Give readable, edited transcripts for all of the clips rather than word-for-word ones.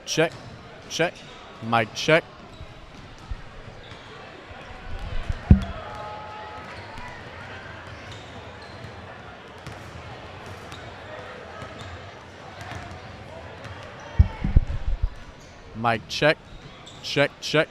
check, check. Mic check. Mic check, check, check.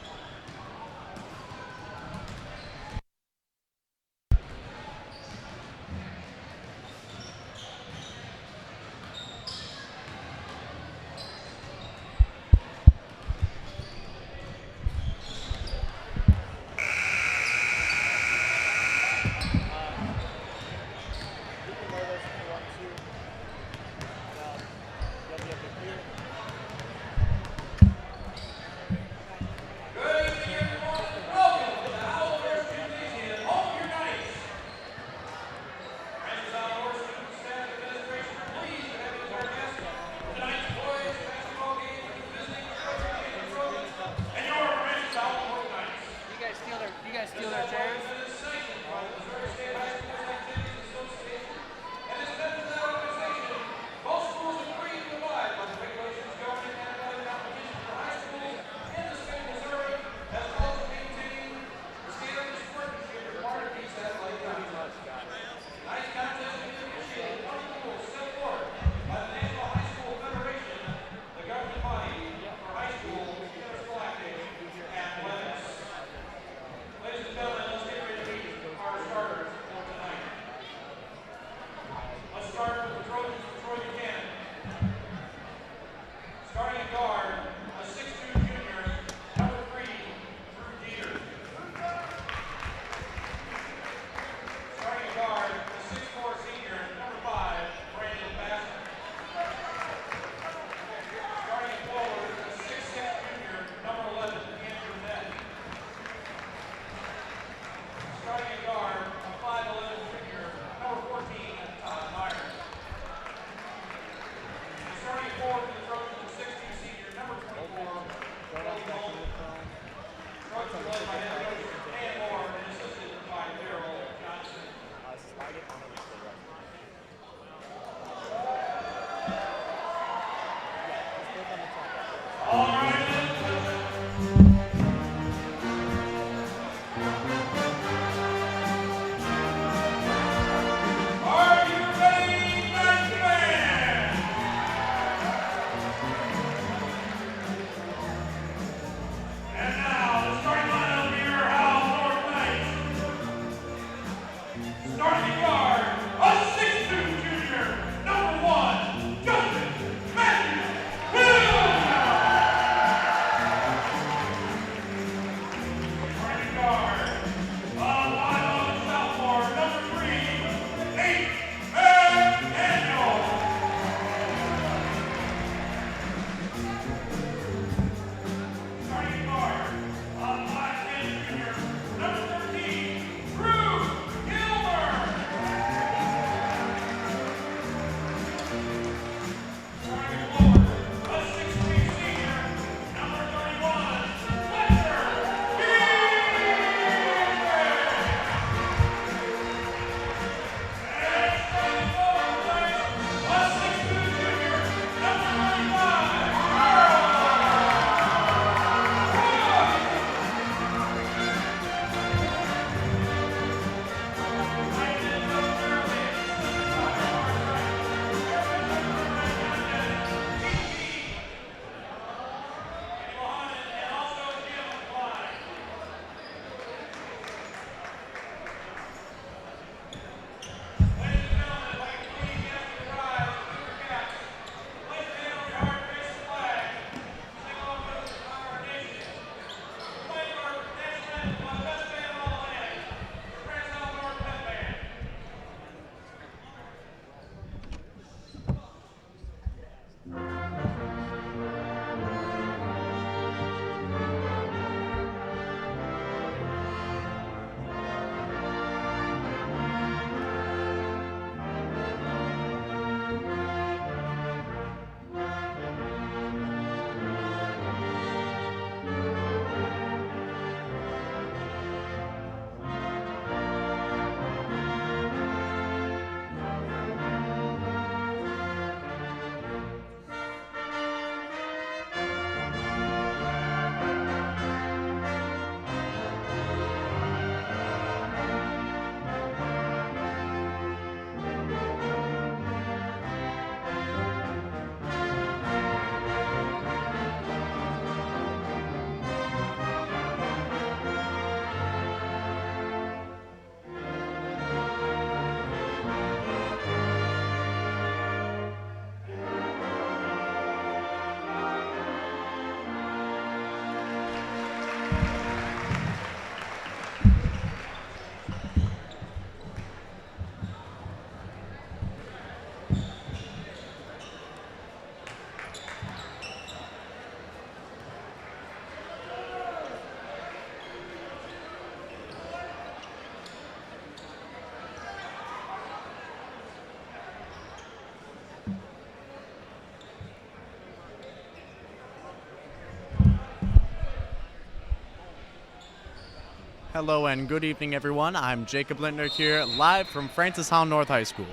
Hello and good evening, everyone. I'm Jacob Lintner here, live from Francis Howell North High School,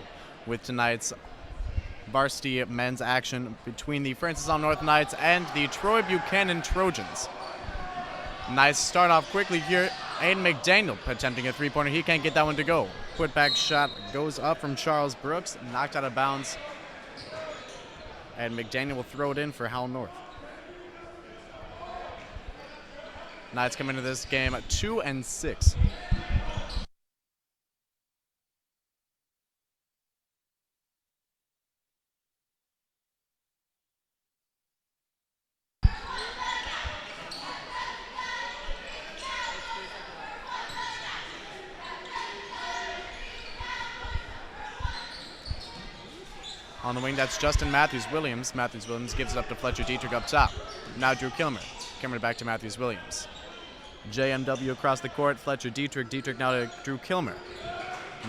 with tonight's varsity men's action between the Francis Howell North Knights and the Buchanan Trojans. Nice start off quickly here. Aiden McDaniel attempting a three-pointer. He can't get that one to go. Put-back shot goes up from Charles Brooks, knocked out of bounds. And McDaniel will throw it in for Howell North. Knights come into this game at 2-6. On the wing, that's Justin Matthews-Williams. Matthews-Williams gives it up to Fletcher Dietrich up top. Now Drew Kilmer. Kilmer back to Matthews-Williams. JMW across the court, Fletcher Dietrich. Dietrich now to Drew Kilmer.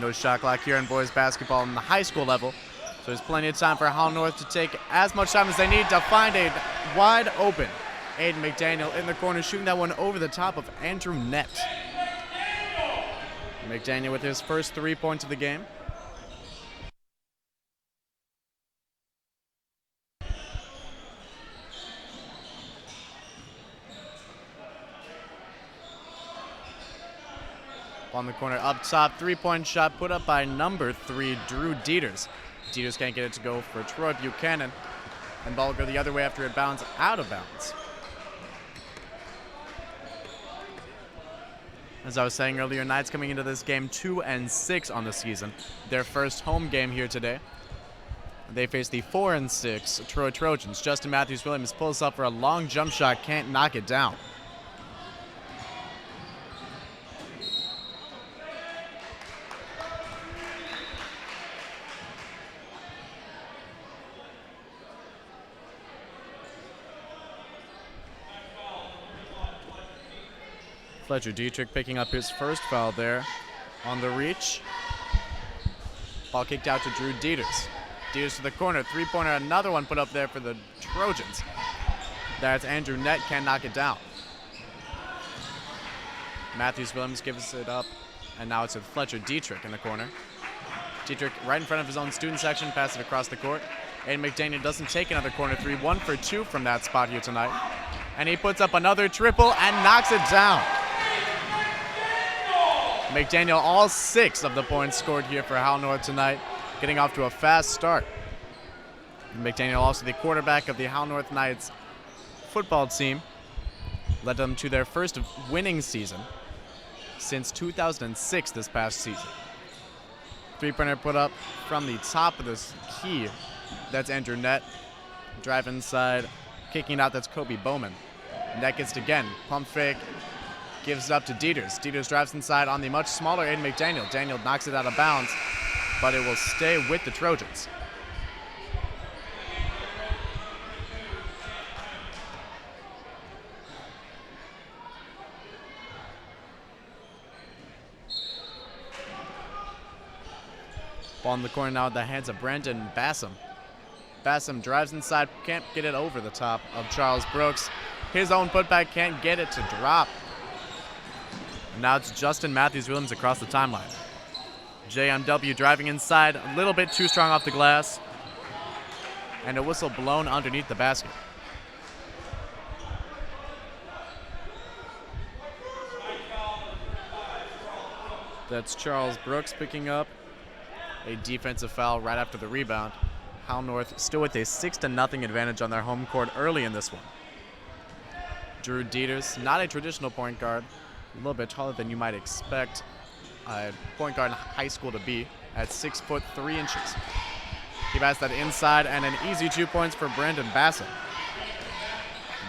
No shot clock here in boys basketball on the high school level. So there's plenty of time for Howell North to take as much time as they need to find a wide open Aiden McDaniel in the corner, shooting that one over the top of Andrew Nett. McDaniel with his first 3 points of the game. On the corner up top, three-point shot put up by number 3, Drew Dieters. Dieters can't get it to go for Troy Buchanan, and ball will go the other way after it bounds out of bounds. As I was saying earlier, Knights coming into this game 2-6 on the season. Their first home game here today. They face the 4-6 Troy Trojans. Justin Matthews-Williams pulls up for a long jump shot, can't knock it down. Fletcher Dietrich picking up his first foul there on the reach. Ball kicked out to Drew Dieters. Dieters to the corner, three-pointer, another one put up there for the Trojans. That's Andrew Nett, can't knock it down. Matthews-Williams gives it up, and now it's with Fletcher Dietrich in the corner. Dietrich right in front of his own student section, passes it across the court. Aiden McDaniel doesn't take another corner three, 1 for 2 from that spot here tonight. And he puts up another triple and knocks it down. McDaniel, all 6 of the points scored here for Howell North tonight, getting off to a fast start. McDaniel, also the quarterback of the Howell North Knights football team, led them to their first winning season since 2006 this past season. Three-pointer put up from the top of this key. That's Andrew Nett. Drive inside, kicking it out, that's Kobe Bowman. Nett gets it again, pump fake. Gives it up to Dieters. Dieters drives inside on the much smaller Aiden McDaniel. Daniel knocks it out of bounds, but it will stay with the Trojans. Ball in the corner now at the hands of Brandon Bassam. Bassam drives inside, can't get it over the top of Charles Brooks. His own putback can't get it to drop. And now it's Justin Matthews-Williams across the timeline. JMW driving inside, a little bit too strong off the glass. And a whistle blown underneath the basket. That's Charles Brooks picking up a defensive foul right after the rebound. Howell North still with a 6-0 advantage on their home court early in this one. Drew Dieters, not a traditional point guard. A little bit taller than you might expect a point guard in high school to be at 6'3". He passed that inside, and an easy 2 points for Brandon Bassam.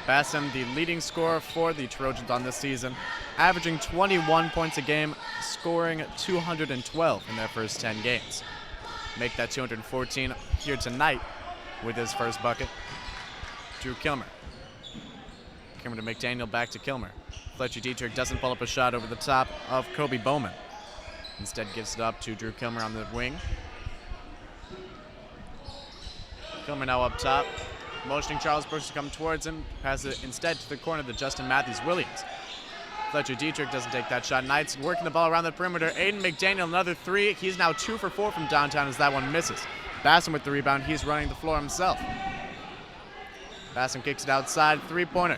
Bassam, the leading scorer for the Trojans on this season, averaging 21 points a game, scoring 212 in their first 10 games. Make that 214 here tonight with his first bucket. Drew Kilmer. Kilmer to McDaniel, back to Kilmer. Fletcher Dietrich doesn't pull up a shot over the top of Kobe Bowman. Instead gives it up to Drew Kilmer on the wing. Kilmer now up top, motioning Charles Brooks to come towards him. Passes it instead to the corner to Justin Matthews-Williams. Fletcher Dietrich doesn't take that shot. Knights working the ball around the perimeter. Aiden McDaniel, another three. He's now 2 for 4 from downtown as that one misses. Bassam with the rebound. He's running the floor himself. Bassam kicks it outside. Three-pointer.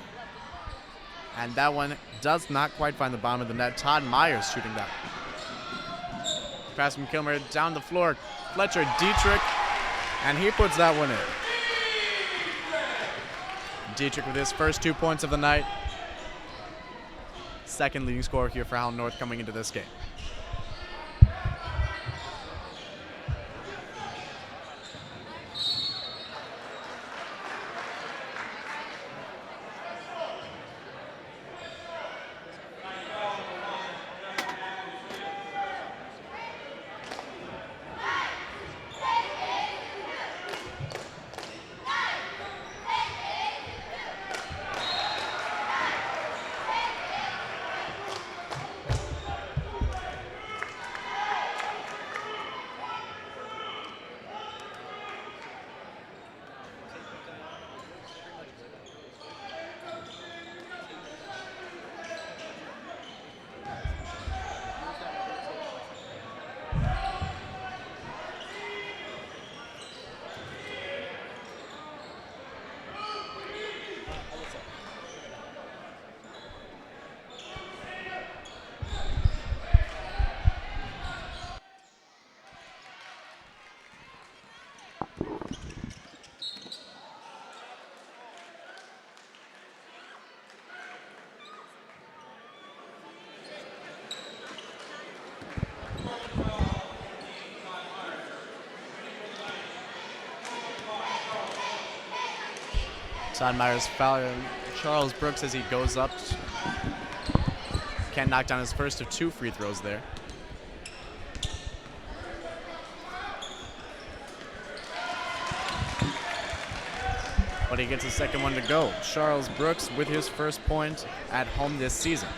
And that one does not quite find the bottom of the net. Todd Myers shooting that. Pass from Kilmer down the floor. Fletcher Dietrich. And he puts that one in. Dietrich with his first 2 points of the night. Second leading scorer here for Howell North coming into this game. Todd Myers fouling Charles Brooks as he goes up. Can't knock down his first of 2 free throws there. But he gets a second one to go. Charles Brooks with his first point at home this season.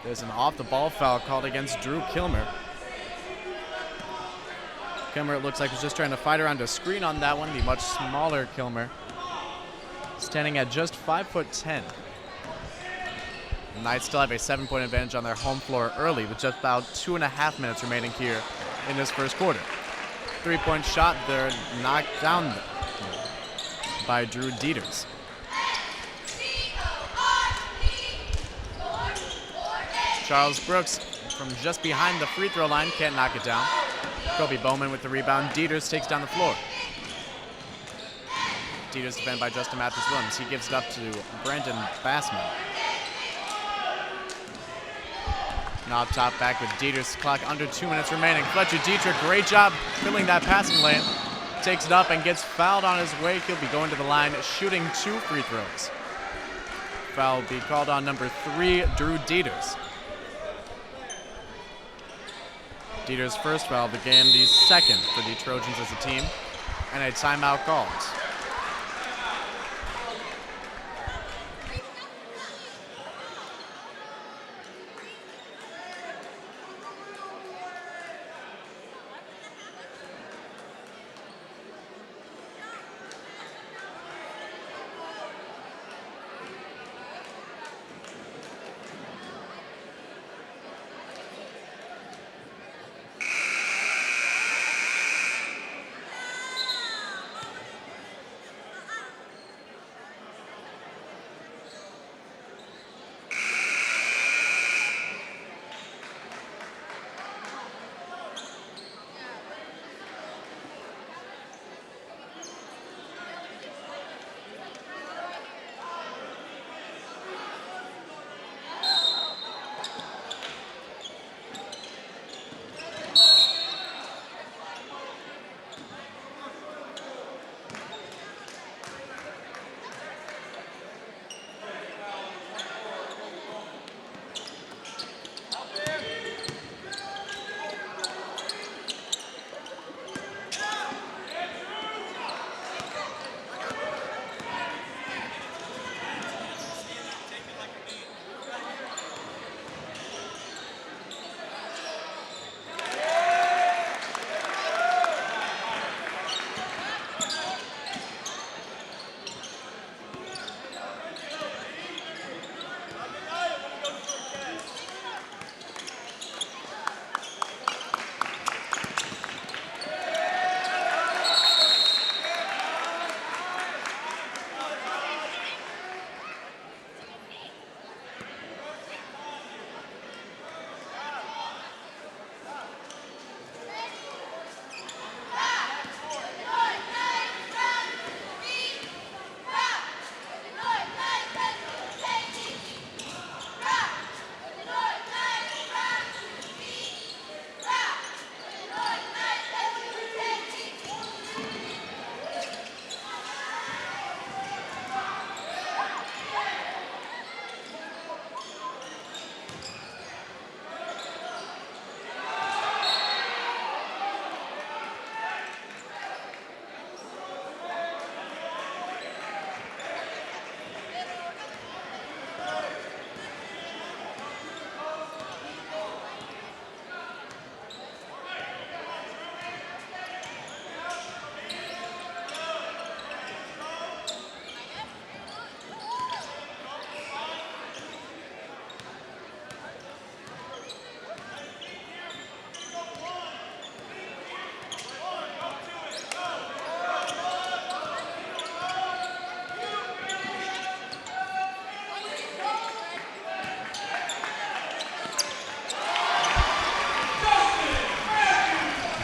There's an off-the-ball foul called against Drew Kilmer. Kilmer, it looks like, was just trying to fight around a screen on that one. The much smaller Kilmer, standing at just 5'10". The Knights still have a 7-point advantage on their home floor early with just about 2.5 minutes remaining here in this first quarter. 3-point shot there, knocked down by Drew Dieters. Charles Brooks from just behind the free throw line can't knock it down. Kobe Bowman with the rebound. Dieters takes down the floor. Dieters defended by Justin Mathis-Williams. He gives it up to Brandon Bassman. And off top back with Dieters. Clock under 2 minutes remaining. Fletcher Dietrich, great job filling that passing lane. Takes it up and gets fouled on his way. He'll be going to the line shooting 2 free throws. Foul will be called on number 3, Drew Dieters. Dieters' first foul of the game, the second for the Trojans as a team, and a timeout called.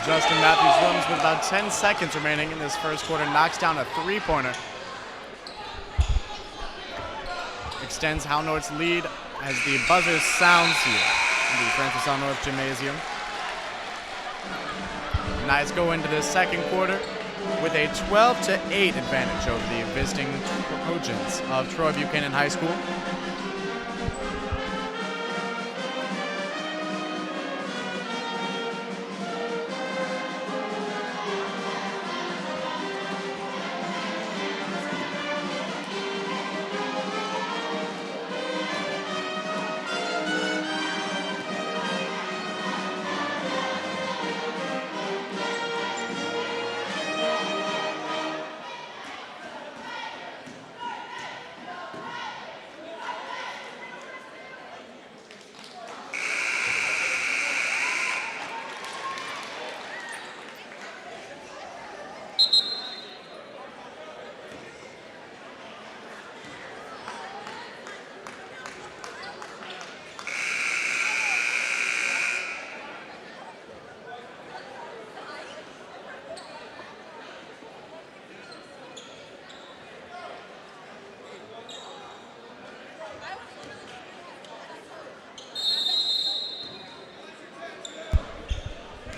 Justin Matthews-Williams, with about 10 seconds remaining in this first quarter, knocks down a three-pointer. Extends Howell North's lead as the buzzer sounds here in the Francis Howell North Gymnasium. Knights go into the second quarter with a 12-8 advantage over the visiting Trojans of Troy Buchanan High School.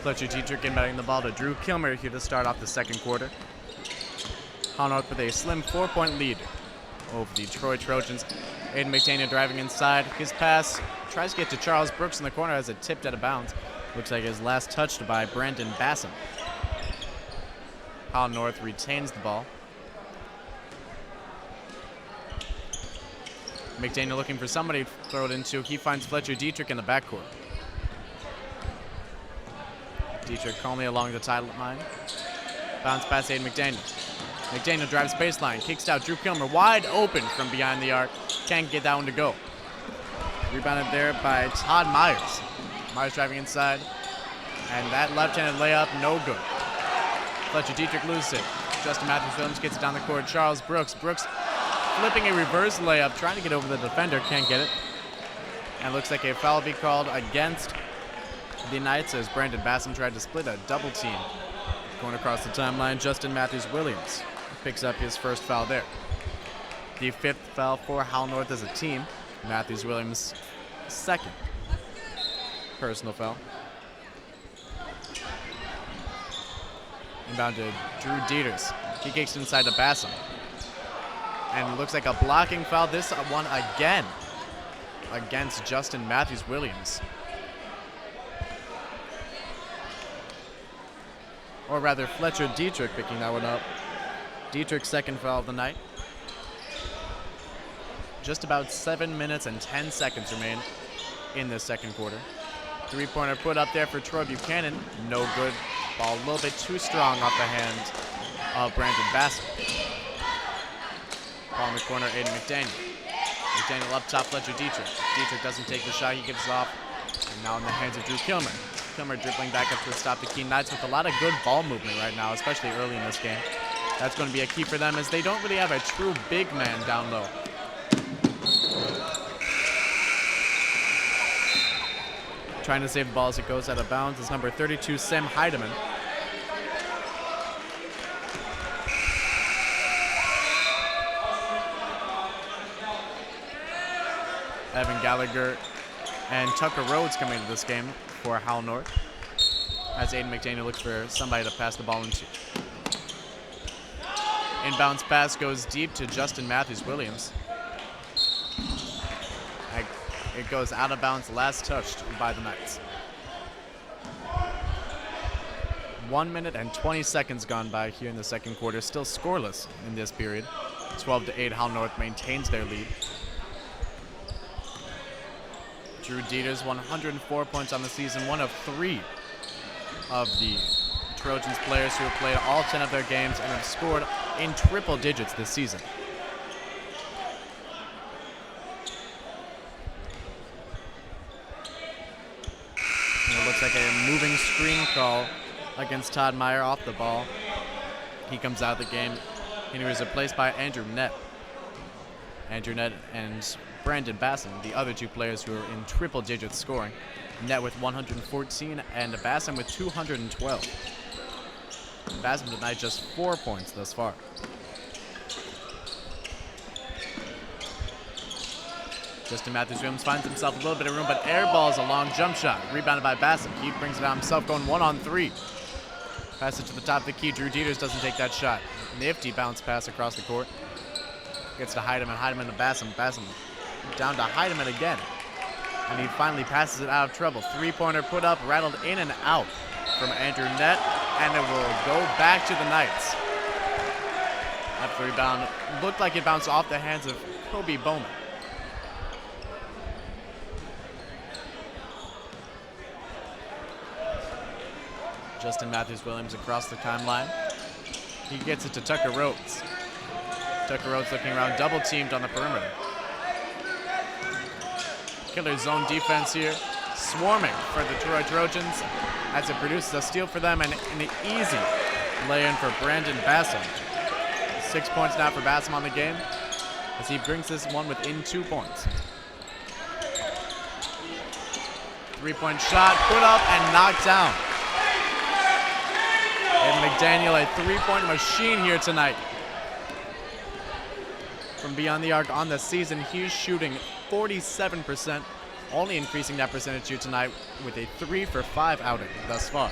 Fletcher Dietrich inbounding the ball to Drew Kilmer here to start off the second quarter. Howell North with a slim 4-point lead over the Troy Trojans. Aiden McDaniel driving inside. His pass tries to get to Charles Brooks in the corner as it tipped out of bounds. Looks like his last touched by Brandon Bassam. Howell North retains the ball. McDaniel looking for somebody to throw it into. He finds Fletcher Dietrich in the backcourt. Dietrich calmly along the timeline. Bounce pass Aiden McDaniel. McDaniel drives baseline, kicks out Drew Kilmer wide open from behind the arc. Can't get that one to go. Rebounded there by Todd Myers. Myers driving inside. And that left-handed layup, no good. Fletcher Dietrich loses it. Justin Matthews-Williams gets it down the court. Charles Brooks. Brooks flipping a reverse layup, trying to get over the defender, can't get it. And looks like a foul will be called against the Knights as Brandon Bassam tried to split a double team. Going across the timeline, Justin Matthews-Williams picks up his first foul there. The fifth foul for Howell North as a team. Matthews-Williams' second personal foul. Inbound to Drew Dieters. He kicks inside to Bassam. And it looks like a blocking foul, this one again against Justin Matthews-Williams. Or rather, Fletcher Dietrich picking that one up. Dietrich's second foul of the night. Just about 7 minutes and 10 seconds remain in this second quarter. Three-pointer put up there for Troy Buchanan. No good. Ball a little bit too strong off the hand of Brandon Bassam. Ball in the corner, Aiden McDaniel. McDaniel up top, Fletcher Dietrich. Dietrich doesn't take the shot, he gives it off. And now in the hands of Drew Kilmer. Kilmer dribbling back up to stop the Keene Knights with a lot of good ball movement right now, especially early in this game. That's going to be a key for them as they don't really have a true big man down low. Trying to save the ball as it goes out of bounds is number 32, Sam Heidemann. Evan Gallagher and Tucker Rhodes coming into this game for Howell North as Aiden McDaniel looks for somebody to pass the ball into. Inbounds pass goes deep to Justin Matthews-Williams. It goes out of bounds, last touched by the Knights. 1 minute and 20 seconds gone by here in the second quarter, still scoreless in this period. 12-8, Howell North maintains their lead. Drew Dieters, 104 points on the season, one of 3 of the Trojans players who have played all 10 of their games and have scored in triple digits this season. And it looks like a moving screen call against Todd Meyer off the ball. He comes out of the game and he was replaced by Andrew Nett. Andrew Nett and Brandon Bassam, the other two players who are in triple digits scoring. Net with 114 and Bassam with 212. Bassam tonight just 4 points thus far. Justin Matthews-Williams finds himself a little bit of room, but airballs a long jump shot. Rebounded by Bassam. He brings it out himself, going 1-on-3. Pass it to the top of the key. Drew Dieters doesn't take that shot. Nifty bounce pass across the court. Gets to Heidemann. Heidemann to Bassam. Bassam down to Heidemann again. And he finally passes it out of trouble. Three-pointer put up, rattled in and out from Andrew Net, and it will go back to the Knights. That rebound looked like it bounced off the hands of Kobe Bowman. Justin Matthews-Williams across the timeline. He gets it to Tucker Rhodes. Tucker Rhodes looking around, double teamed on the perimeter. Killer zone defense here, swarming for the Troy Trojans as it produces a steal for them and an easy lay-in for Brandon Bassam. 6 points now for Bassam on the game as he brings this one within 2 points. Three-point shot, put up and knocked down. And McDaniel, a three-point machine here tonight. From beyond the arc on the season, he's shooting 47%, only increasing that percentage here tonight with a 3-for-5 outing thus far.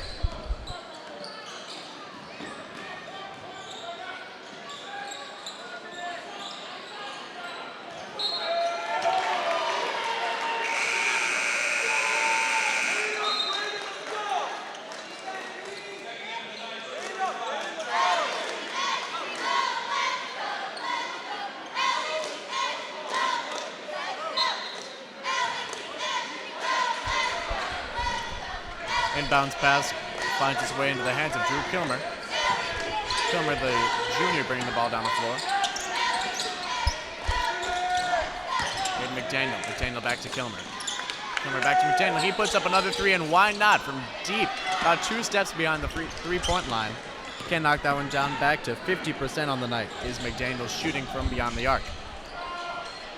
Inbounds pass finds its way into the hands of Drew Kilmer. Kilmer, the junior, bringing the ball down the floor. And McDaniel. McDaniel back to Kilmer. Kilmer back to McDaniel. He puts up another three, and why not? From deep, about 2 steps behind the three-point line. Can't knock that one down. Back to 50% on the night is McDaniel shooting from beyond the arc.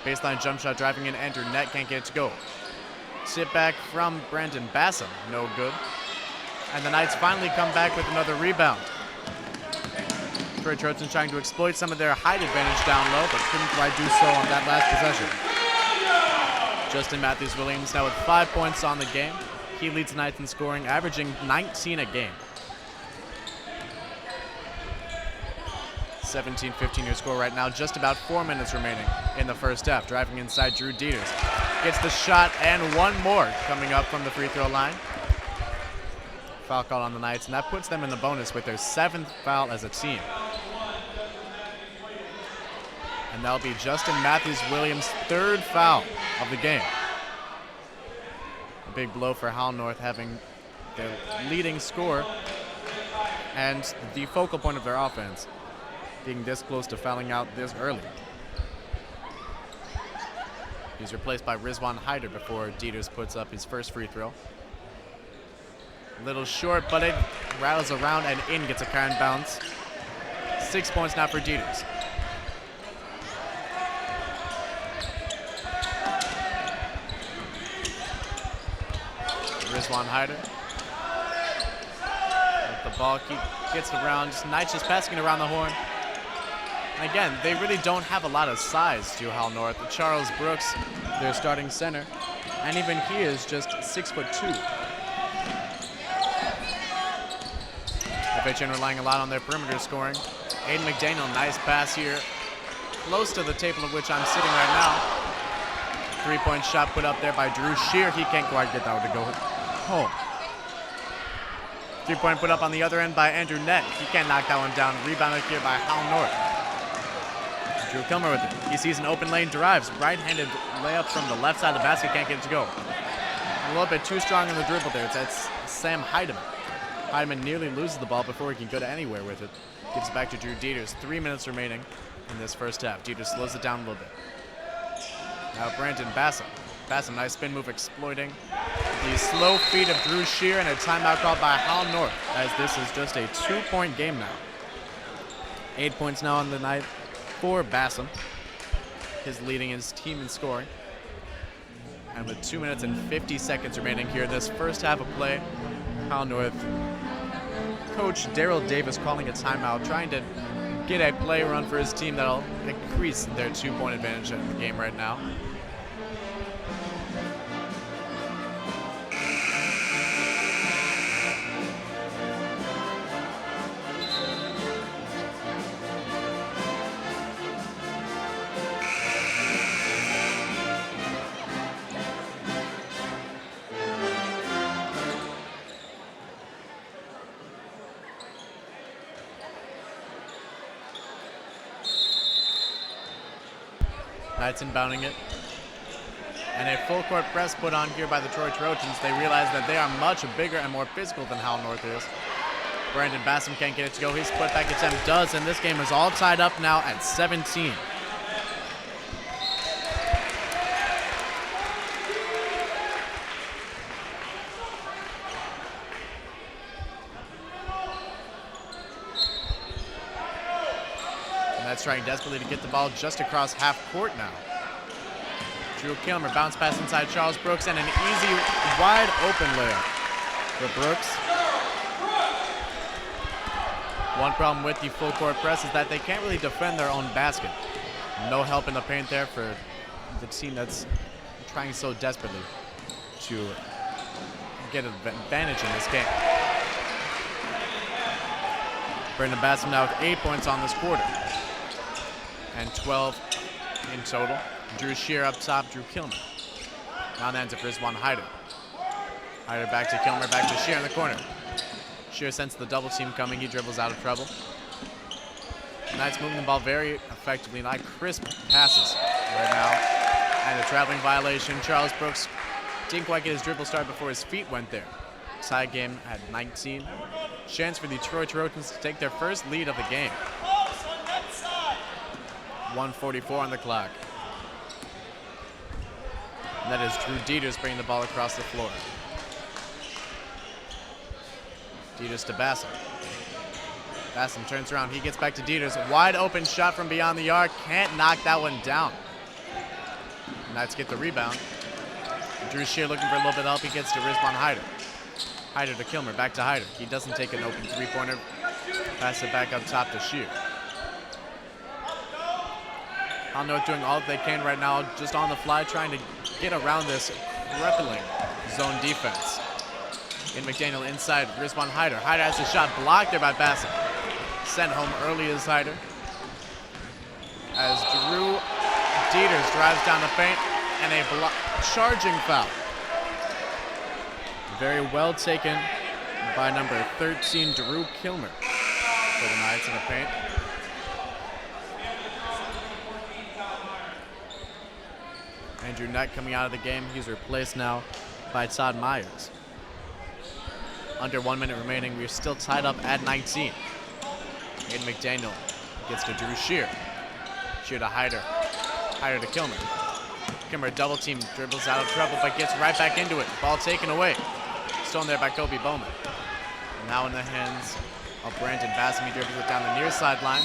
Baseline jump shot driving in, Andrew Net can't get it to go. Sit back from Brandon Bassam, no good. And the Knights finally come back with another rebound. Troy Trojans trying to exploit some of their height advantage down low, but couldn't quite do so on that last possession. Justin Matthews-Williams now with 5 points on the game. He leads the Knights in scoring, averaging 19 a game. 17-15 your score right now, just about 4 minutes remaining in the first half. Driving inside, Drew Dieters gets the shot, and one more coming up from the free throw line. Foul call on the Knights, and that puts them in the bonus with their 7th foul as a team. And that'll be Justin Matthews-Williams' 3rd foul of the game. A big blow for Howell North, having their leading scorer and the focal point of their offense being this close to fouling out this early. He's replaced by Rizwan Hyder before Dieters puts up his first free throw. Little short, but it rattles around and in, gets a kind bounce. 6 points now for Dieters. Rizwan Hyder. The ball gets around, Knights just passing it around the horn. And again, they really don't have a lot of size to Howell North. Charles Brooks, their starting center, and even he is just 6'2". FHN relying a lot on their perimeter scoring. Aiden McDaniel, nice pass here, close to the table of which I'm sitting right now. 3-point shot put up there by Drew Shear. He can't quite get that one to go home. 3-point put up on the other end by Andrew Net. He can't knock that one down. Rebounded here by Howell North. Drew Kilmer with it. He sees an open lane, drives. Right-handed layup from the left side of the basket. Can't get it to go. A little bit too strong in the dribble there. That's Sam Heidemann. Heidemann nearly loses the ball before he can go to anywhere with it. Gives it back to Drew Dieters. 3 minutes remaining in this first half. Dieters slows it down a little bit. Now Brandon Bassam. Bassam, nice spin move exploiting the slow feet of Drew Shear, and a timeout called by Howell North, as this is just a 2-point game now. 8 points now on the night for Bassam. His leading his team in scoring. And with 2 minutes and 50 seconds remaining here in this first half of play, Howell North coach Daryl Davis calling a timeout, trying to get a play run for his team that'll increase their 2-point advantage in the game right now. Knights inbounding it. And a full court press put on here by the Troy Trojans. They realize that they are much bigger and more physical than Howell North is. Brandon Bassam can't get it to go. His putback attempt does, and this game is all tied up now at 17. That's trying desperately to get the ball just across half court now. Drew Kilmer, bounce pass inside Charles Brooks, and an easy, wide open layup for Brooks. One problem with the full court press is that they can't really defend their own basket. No help in the paint there for the team that's trying so desperately to get an advantage in this game. Brandon Bassam now with 8 points on this quarter. And 12 in total. Drew Shear up top, Drew Kilmer. Now the ends it for Rizwan Hyder. Hyder back to Kilmer, back to Shear in the corner. Shear senses the double team coming, he dribbles out of trouble. Knights moving the ball very effectively, not crisp passes right now. And a traveling violation. Charles Brooks didn't quite get his dribble start before his feet went there. Tie game at 19. Chance for the Troy Trojans to take their first lead of the game. 1:44 on the clock. And that is Drew Dieters bringing the ball across the floor. Dieters to Bassam. Bassam turns around, he gets back to Dieters. Wide open shot from beyond the arc, can't knock that one down. Knights get the rebound. Drew Shear looking for a little bit of help, he gets to Rizwan Hyder. Hyder to Kilmer, back to Hyder. He doesn't take an open three-pointer. Pass it back up top to Shear. Howell North doing all that they can right now, just on the fly, trying to get around this crippling zone defense. In McDaniel inside, Rizwan Hyder. Hyder has a shot blocked there by Bassam. Sent home early is Hyder. As Drew Dieters drives down the paint, and a charging foul. Very well taken by number 13, Drew Kilmer, for the Knights in the paint. Andrew Knight coming out of the game. He's replaced now by Todd Myers. Under 1 minute remaining. We're still tied up at 19. Aiden McDaniel gets to Drew Shear. Shear to Hyder. Hyder to Kilmer. Kilmer double team, dribbles out of trouble, but gets right back into it. Ball taken away. Stolen there by Kobe Bowman. Now in the hands of Brandon Bassam. He dribbles it down the near sideline.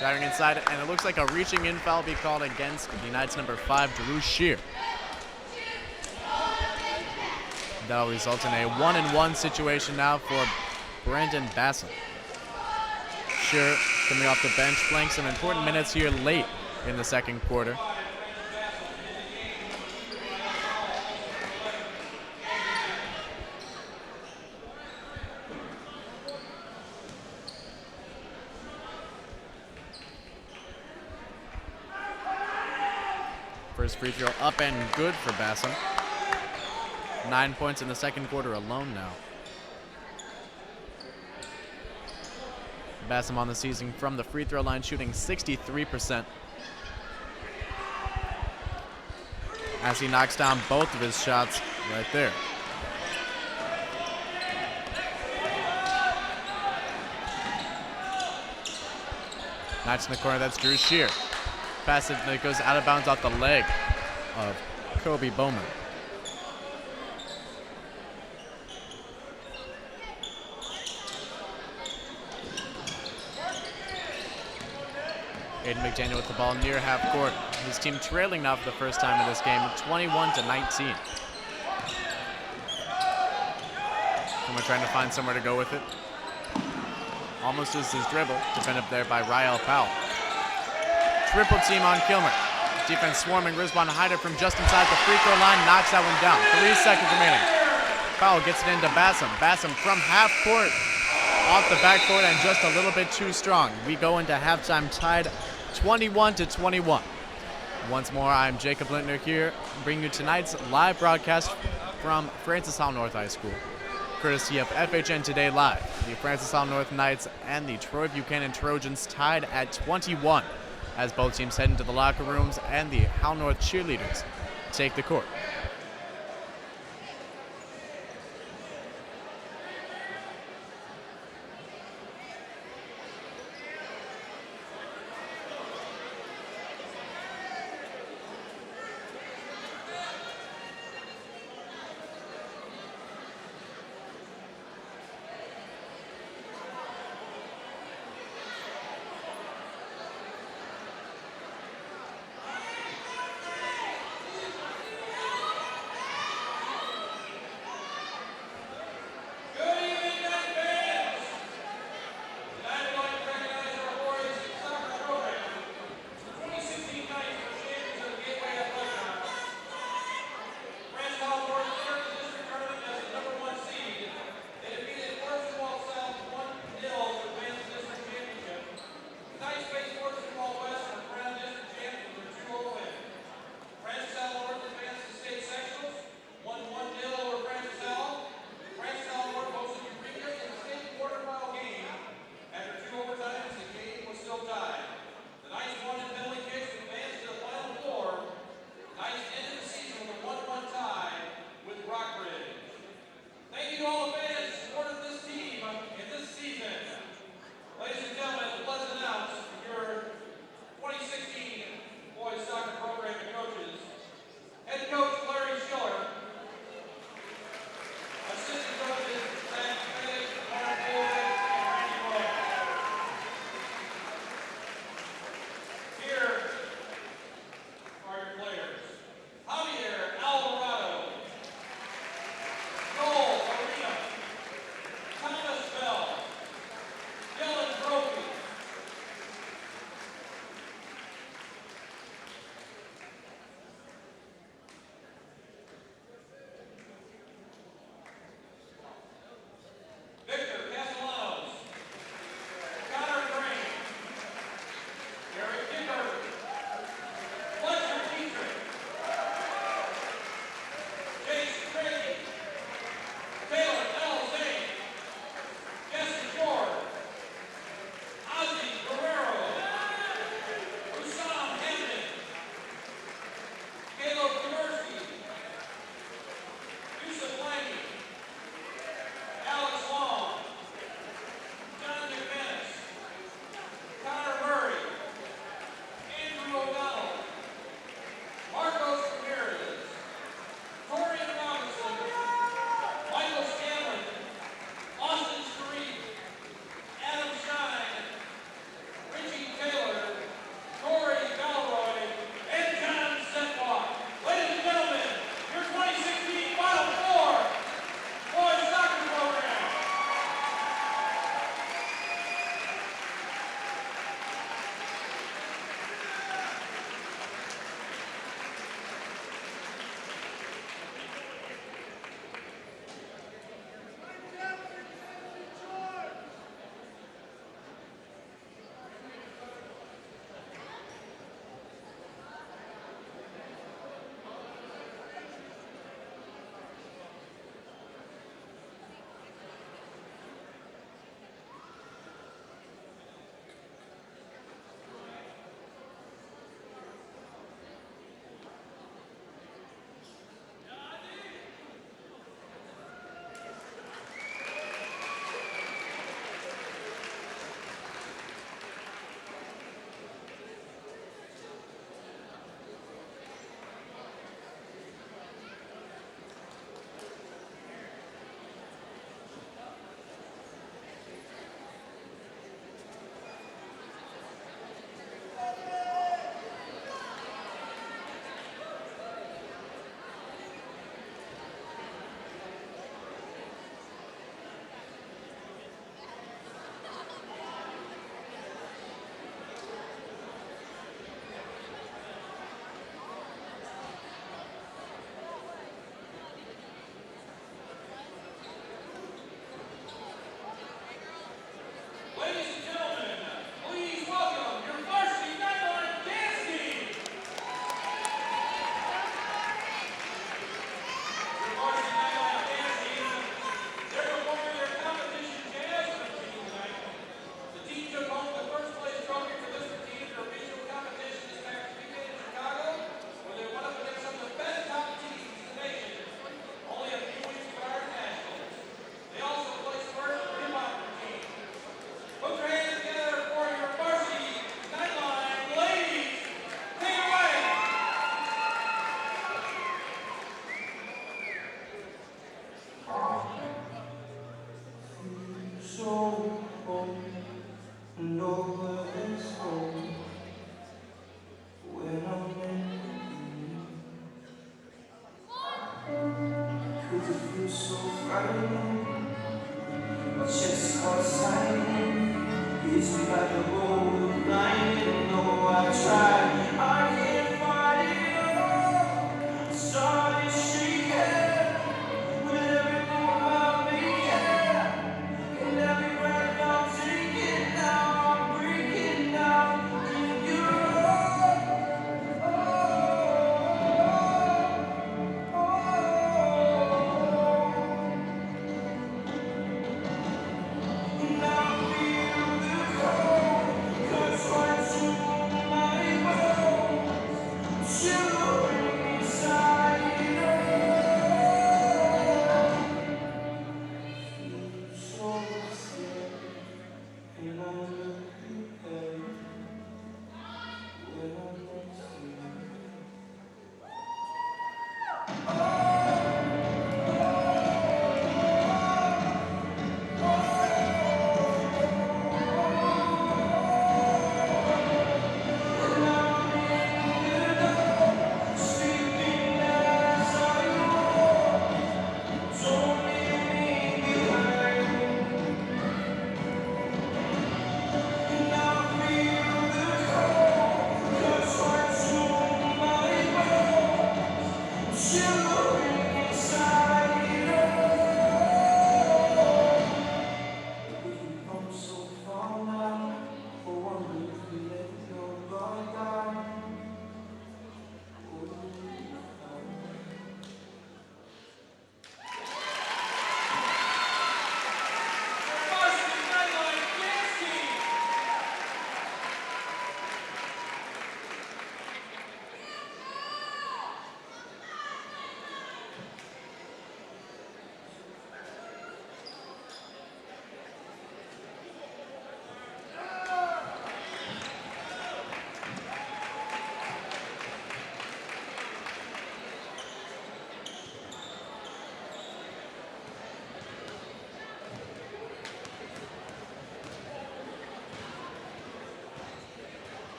Driving inside, and it looks like a reaching in foul be called against the Knights number 5, Drew Shear. That'll result in a 1-and-1 situation now for Brandon Bassam. Shear coming off the bench, playing some important minutes here late in the second quarter. First free throw up and good for Bassam. 9 points in the second quarter alone now. Bassam on the season from the free throw line shooting 63%. As he knocks down both of his shots right there. Knights in the corner, that's Drew Shear. Pass it, it goes out of bounds off the leg of Kobe Bowman. Aiden McDaniel with the ball near half court. His team trailing now for the first time in this game, 21-19. Kilmer trying to find somewhere to go with it. Almost loses his dribble. Defended there by Rael Powell. Triple team on Kilmer. Defense swarming. Rizwan Hyder from just inside the free throw line. Knocks that one down. 3 seconds remaining. Powell gets it into Bassam. Bassam from half court. Off the backcourt and just a little bit too strong. We go into halftime tied 21-21. Once more, I'm Jacob Lintner here, bringing you tonight's live broadcast from Francis Howell North High School, courtesy of FHN Today Live. The Francis Howell North Knights and the Troy Buchanan Trojans tied at 21 as both teams head into the locker rooms and the Howell North cheerleaders take the court.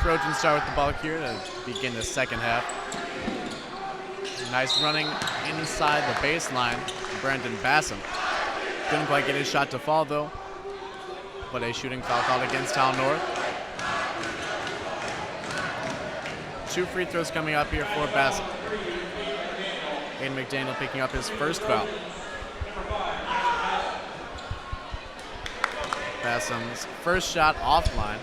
Trojans start with the ball here to begin the second half. Nice running inside the baseline. Brandon Bassam couldn't quite get his shot to fall though. but a shooting foul called against Howell North. 2 free throws coming up here for Bassam. Aiden McDaniel picking up his first foul. Bassam's first shot offline.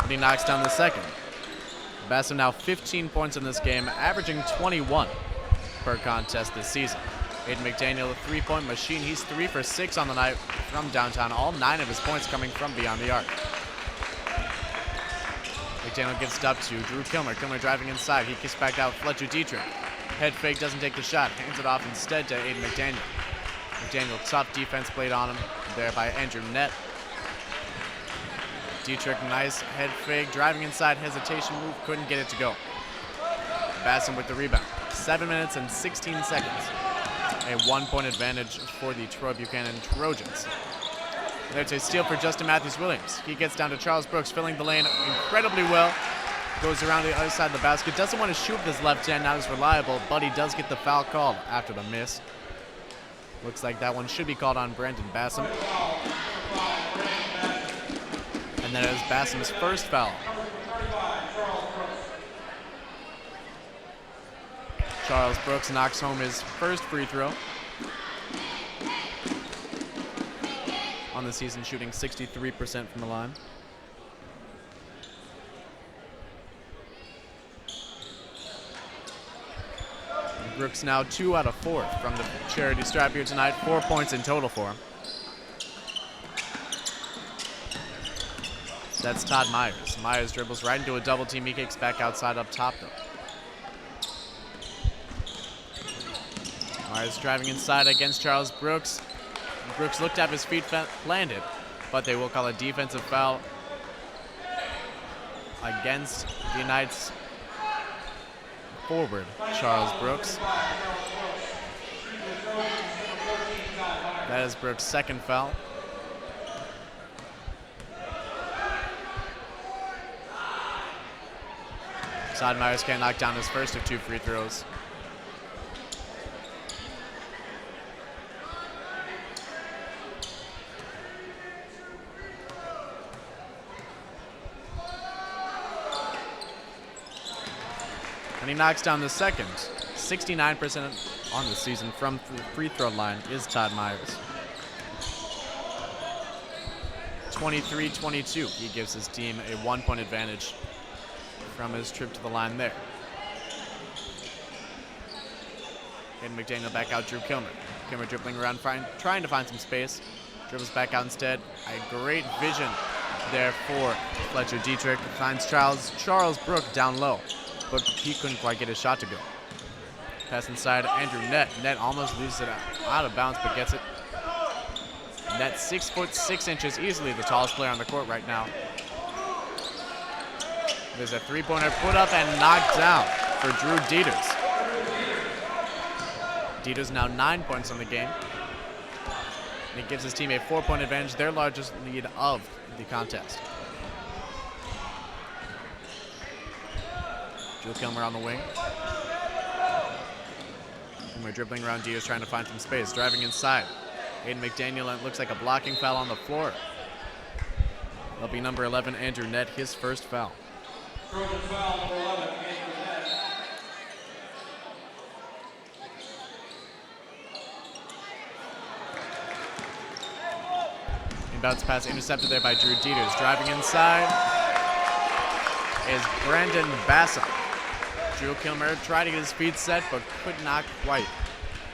And he knocks down the second. Bassam now 15 points in this game, averaging 21 per contest this season. Aiden McDaniel, a three-point machine. He's 3 for 6 on the night from downtown. All 9 of his points coming from beyond the arc. McDaniel gives it up to Drew Kilmer. Kilmer driving inside. He kicks back out. Fletcher Dietrich. Head fake, doesn't take the shot. Hands it off instead to Aiden McDaniel. McDaniel, tough defense played on him there by Andrew Nett. Dietrich, nice head fake. Driving inside, hesitation move. Couldn't get it to go. Bassam with the rebound. 7 minutes and 16 seconds. A 1-point advantage for the Troy Buchanan Trojans. There's a steal for Justin Matthews-Williams. He gets down to Charles Brooks, filling the lane incredibly well. Goes around the other side of the basket. Doesn't want to shoot with his left hand, not as reliable, but he does get the foul called after the miss. Looks like that one should be called on Brandon Bassam. And that is Bassam's first foul. Charles Brooks knocks home his first free throw. On the season, shooting 63% from the line. And Brooks now 2 out of 4 from the charity stripe here tonight. 4 points in total for him. That's Todd Myers. Myers dribbles right into a double team. He kicks back outside up top though. Myers driving inside against Charles Brooks. Brooks looked at his feet, landed, but they will call a defensive foul against the Knights forward, Charles Brooks. That is Brooks' second foul. Todd Myers can't knock down his first of 2 free throws. And he knocks down the second. 69% on the season from the free throw line is Todd Myers. 23-22. He gives his team a 1-point advantage from his trip to the line there. Aiden McDaniel back out, Drew Kilmer. Kilmer dribbling around, trying to find some space. Dribbles back out instead. A great vision there for Fletcher Dietrich. Finds Charles Brooks down low, but he couldn't quite get his shot to go. Pass inside, Andrew Nett. Nett almost loses it out of bounds, but gets it. Nett 6 foot 6 inches, easily the tallest player on the court right now. There's a three-pointer put up and knocked down for Drew Dieters. Dieters now 9 points on the game. And he gives his team a 4-point advantage, their largest lead of the contest. Drew Kilmer on the wing. And we're dribbling around Dieters, trying to find some space. Driving inside. Aiden McDaniel, and it looks like a blocking foul on the floor. That'll be number 11, Andrew Nett, his first foul. Trojan foul, number 11, Andrew Nett. Inbounds pass intercepted there by Drew Dieters. Driving inside is Brandon Bassam. Drew Kilmer tried to get his feet set, but could not quite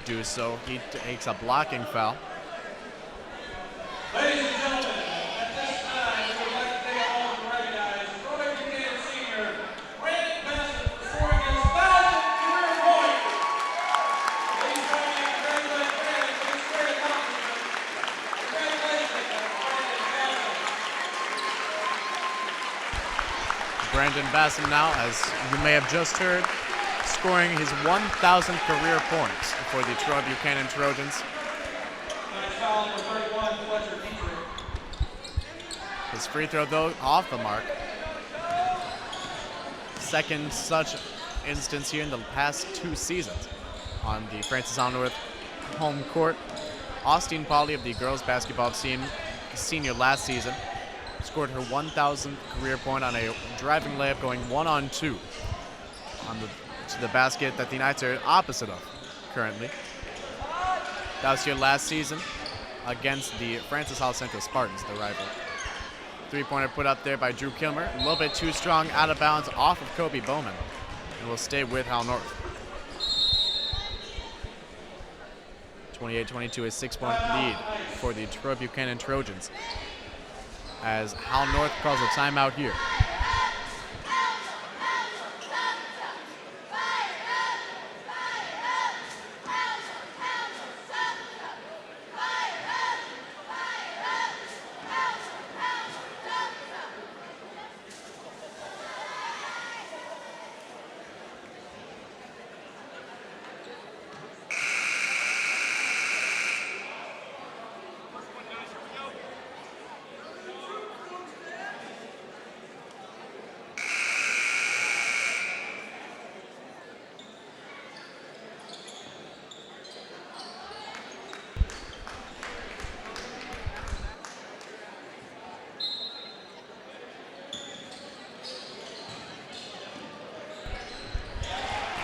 do so. He takes a blocking foul. Ladies and gentlemen, at this time, we would like to take a moment to recognize Troy Buchanan Sr. Brandon Bassam for scoring his 1,000th career point. Please join me in congratulating Brandon for this great accomplishment. Congratulations, Brandon Bassam. Brandon Bassam now, as you may have just heard, scoring his 1,000th career points for the Troy Buchanan Trojans. His free throw, though, off the mark. Second such instance here in the past 2 seasons on the Francis Howell North home court. Austin Polly of the girls basketball team, senior last season, scored her 1,000th career point on a driving layup going 1-on-2 to the basket that the Knights are opposite of currently. That was here last season against the Francis Howell Central Spartans, the rival. Three-pointer put up there by Drew Kilmer. A little bit too strong, out of bounds, off of Kobe Bowman, and will stay with Howell North. 28-22, a 6-point lead for the Buchanan Trojans, as Howell North calls a timeout here.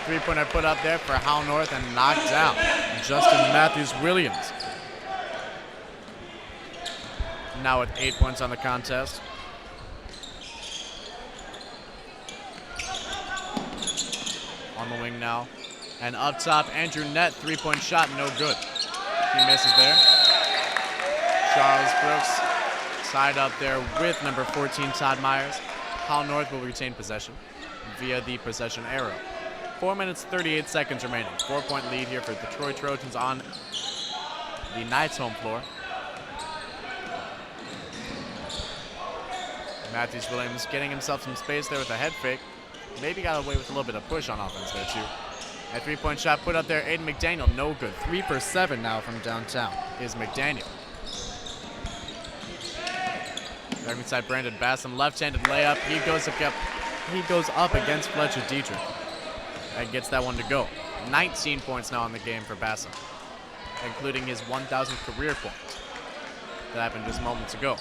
Three-pointer put up there for Howell North and knocked down. Justin Matthews-Williams. Now with 8 points on the contest. On the wing now. And up top, Andrew Nett, 3-point shot, no good. He misses there. Charles Brooks side up there with number 14, Todd Myers. Howell North will retain possession via the possession arrow. 4 minutes, 38 seconds remaining. 4-point lead here for the Troy Trojans on the Knights' home floor. Matthews-Williams getting himself some space there with a head fake. Maybe got away with a little bit of push on offense there, too. A 3-point shot put up there, Aiden McDaniel, no good. 3 for 7 now from downtown is McDaniel. Driving side, Brandon Bassam, left-handed layup. He goes up against Fletcher Dietrich and gets that one to go. 19 points now in the game for Bassam, including his 1,000th career point that happened just moments ago.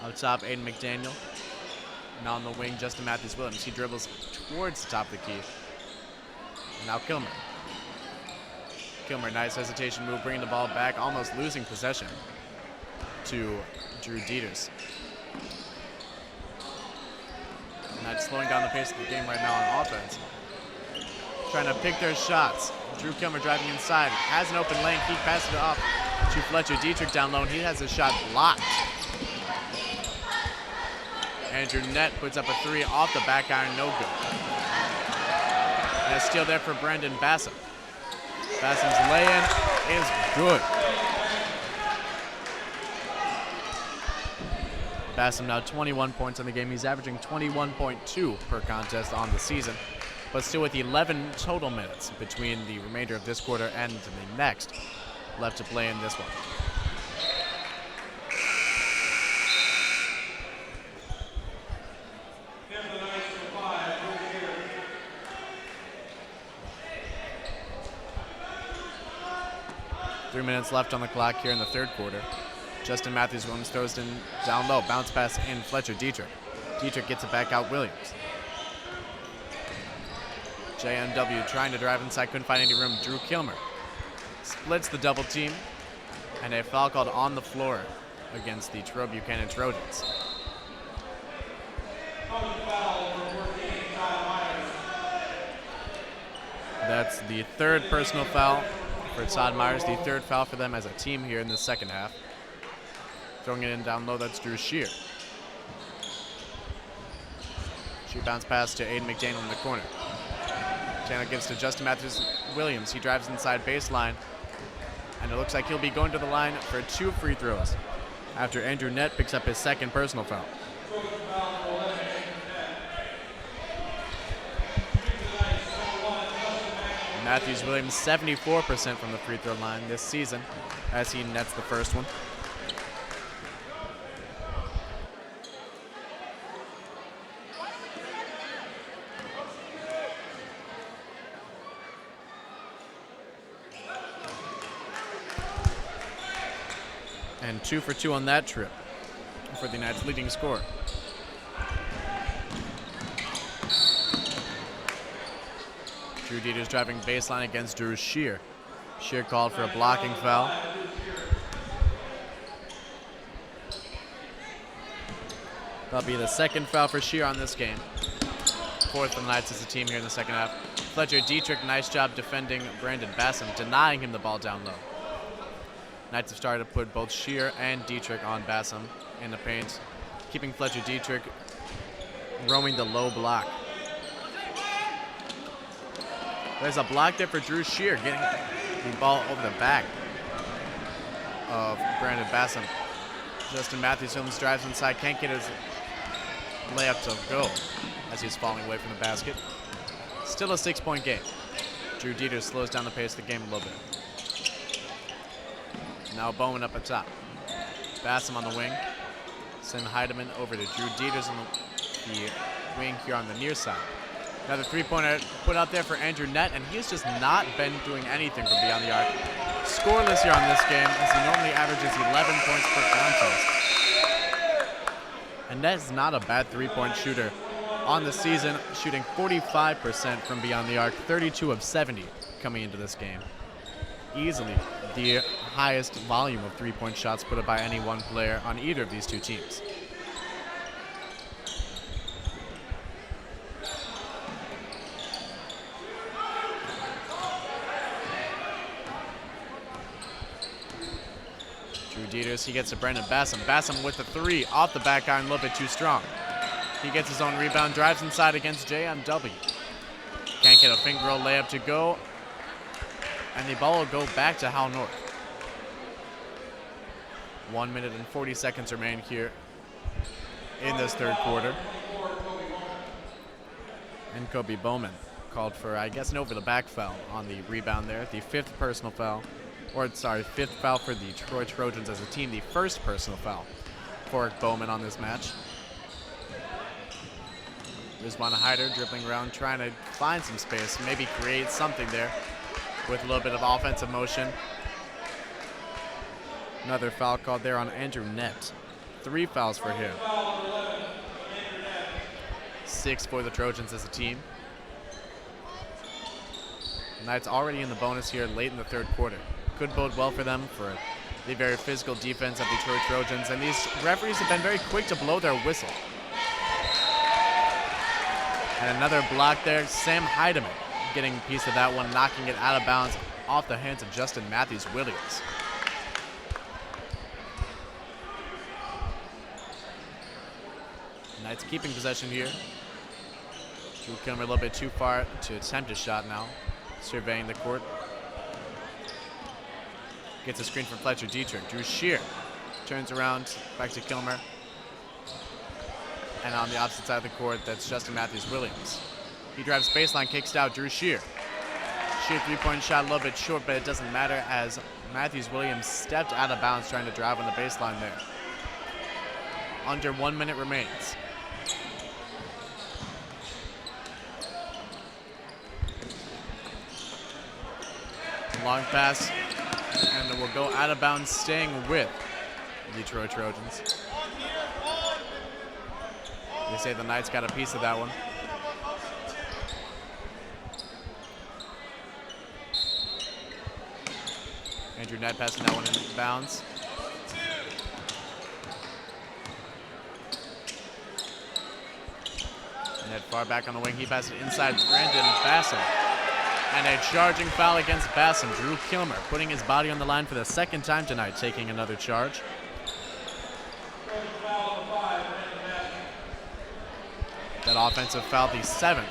Up top, Aiden McDaniel. Now on the wing, Justin Matthews-Williams. He dribbles towards the top of the key. And now Kilmer. Kilmer, nice hesitation move, bringing the ball back, almost losing possession to Drew Dieters. Not slowing down the pace of the game right now on offense. Trying to pick their shots. Drew Kilmer driving inside. Has an open lane. He passes it off to Fletcher Dietrich down low, and he has his shot blocked. Andrew Nett puts up a 3 off the back iron, no good. And a steal there for Brandon Bassam. Bassam's lay-in is good. Bassam now 21 points in the game. He's averaging 21.2 per contest on the season, but still with 11 total minutes between the remainder of this quarter and the next left to play in this one. Three minutes left on the clock here in the third quarter. Justin Matthews-Williams throws it in down low. Bounce pass in Fletcher Dietrich. Dietrich gets it back out Williams. JMW trying to drive inside, couldn't find any room. Drew Kilmer splits the double team, and a foul called on the floor against the Buchanan Trojans. That's the third personal foul for Todd Myers, the third foul for them as a team here in the second half. Throwing it in down low, that's Drew Shear. She bounce pass to Aiden McDaniel in the corner. McDaniel gives to Justin Matthews-Williams. He drives inside baseline, and it looks like he'll be going to the line for 2 free throws after Andrew Nett picks up his second personal foul. Matthews-Williams 74% from the free throw line this season as he nets the first one. And 2 for 2 on that trip for the Knights' leading scorer. Drew Dieter's driving baseline against Drew Shear. Shear called for a blocking foul. That'll be the second foul for Shear on this game. 4th for the Knights as a team here in the second half. Fletcher Dietrich, nice job defending Brandon Bassam, denying him the ball down low. Knights have started to put both Shear and Dietrich on Bassam in the paint, keeping Fletcher Dietrich roaming the low block. There's a block there for Drew Shear, getting the ball over the back of Brandon Bassam. Justin Matthews drives inside, can't get his layup to go as he's falling away from the basket. Still a 6-point game. Drew Dieter slows down the pace of the game a little bit. Now Bowman up at top. Bassam on the wing. Send Heidemann over to Drew Dieters on the wing here on the near side. Another 3-pointer put out there for Andrew Nett, and he's just not been doing anything from beyond the arc. Scoreless here on this game, as he normally averages 11 points per contest. And Nett's not a bad 3-point shooter on the season, shooting 45% from beyond the arc, 32 of 70 coming into this game. Easily the highest volume of 3-point shots put up by any one player on either of these two teams. Drew Dieters, he gets to Brandon Bassam. Bassam with the 3 off the back iron, a little bit too strong. He gets his own rebound, drives inside against JMW. Can't get a finger roll layup to go. And the ball will go back to Howell North. 1 minute and 40 seconds remain here in this third quarter. And Kobe Bowman called for, I guess, an over-the-back foul on the rebound there. The 5th personal foul, or sorry, 5th foul for the Troy Trojans as a team. The 1st personal foul for Bowman on this match. Rizwan Hyder dribbling around, trying to find some space, maybe create something there with a little bit of offensive motion. Another foul called there on Andrew Nett. 3 fouls for him. 6 for the Trojans as a team. The Knights already in the bonus here late in the third quarter. Could bode well for them for the very physical defense of the Troy Trojans, and these referees have been very quick to blow their whistle. And another block there, Sam Heidemann getting a piece of that one, knocking it out of bounds off the hands of Justin Matthews-Williams. Knights keeping possession here. Drew Kilmer a little bit too far to attempt a shot now, surveying the court. Gets a screen from Fletcher Dietrich. Drew Shear turns around back to Kilmer. And on the opposite side of the court, that's Justin Matthews-Williams. He drives baseline, kicks out Drew Shear. Shear 3-point shot a little bit short, but it doesn't matter as Matthews-Williams stepped out of bounds trying to drive on the baseline there. Under 1 minute remains. Long pass, and it will go out of bounds, staying with the Detroit Trojans. They say the Knights got a piece of that one. Andrew Nett passing that one in bounds. Nett far back on the wing. He passes it inside Brandon Bassam. And a charging foul against Bassam. Drew Kilmer putting his body on the line for the 2nd time tonight, taking another charge. That offensive foul, the 7th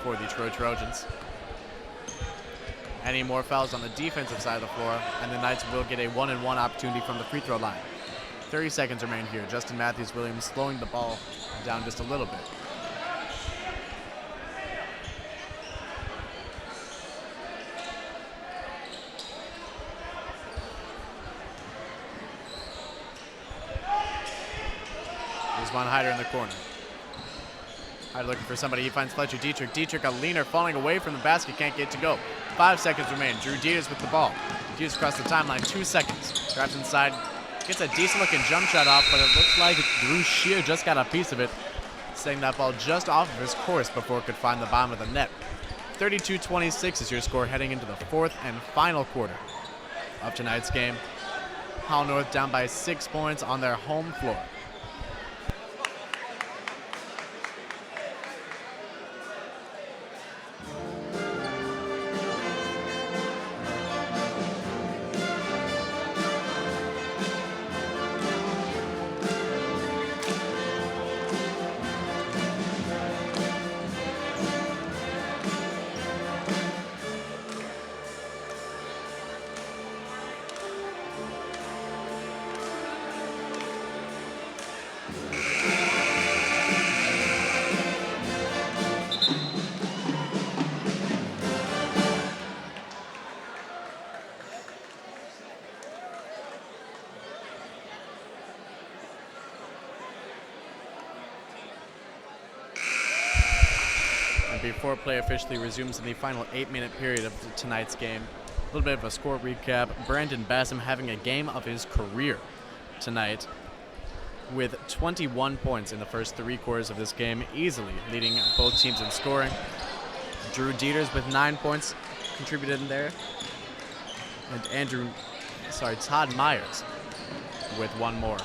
for the Troy Trojans. Any more fouls on the defensive side of the floor, and the Knights will get a 1-and-1 opportunity from the free throw line. 30 seconds remain here. Justin Matthews-Williams slowing the ball down just a little bit. There's one Hyder in the corner. Hyder looking for somebody. He finds Fletcher Dietrich. Dietrich, a leaner, falling away from the basket, can't get it to go. 5 seconds remain. Drew Dieters with the ball. Dieters across the timeline, 2 seconds. Drives inside, Gets a decent looking jump shot off, but it looks like Drew Shear just got a piece of it, setting that ball just off of his course before it could find the bottom of the net. 32-26 is your score heading into the fourth and final quarter of tonight's game. Howell North down by 6 points on their home floor. Before play officially resumes in the final 8-minute period of tonight's game, a little bit of a score recap. Brandon Bassam having a game of his career tonight with 21 points in the first 3 quarters of this game, easily leading both teams in scoring. Drew Dieters with 9 points contributed in there, and Todd Myers with 1 more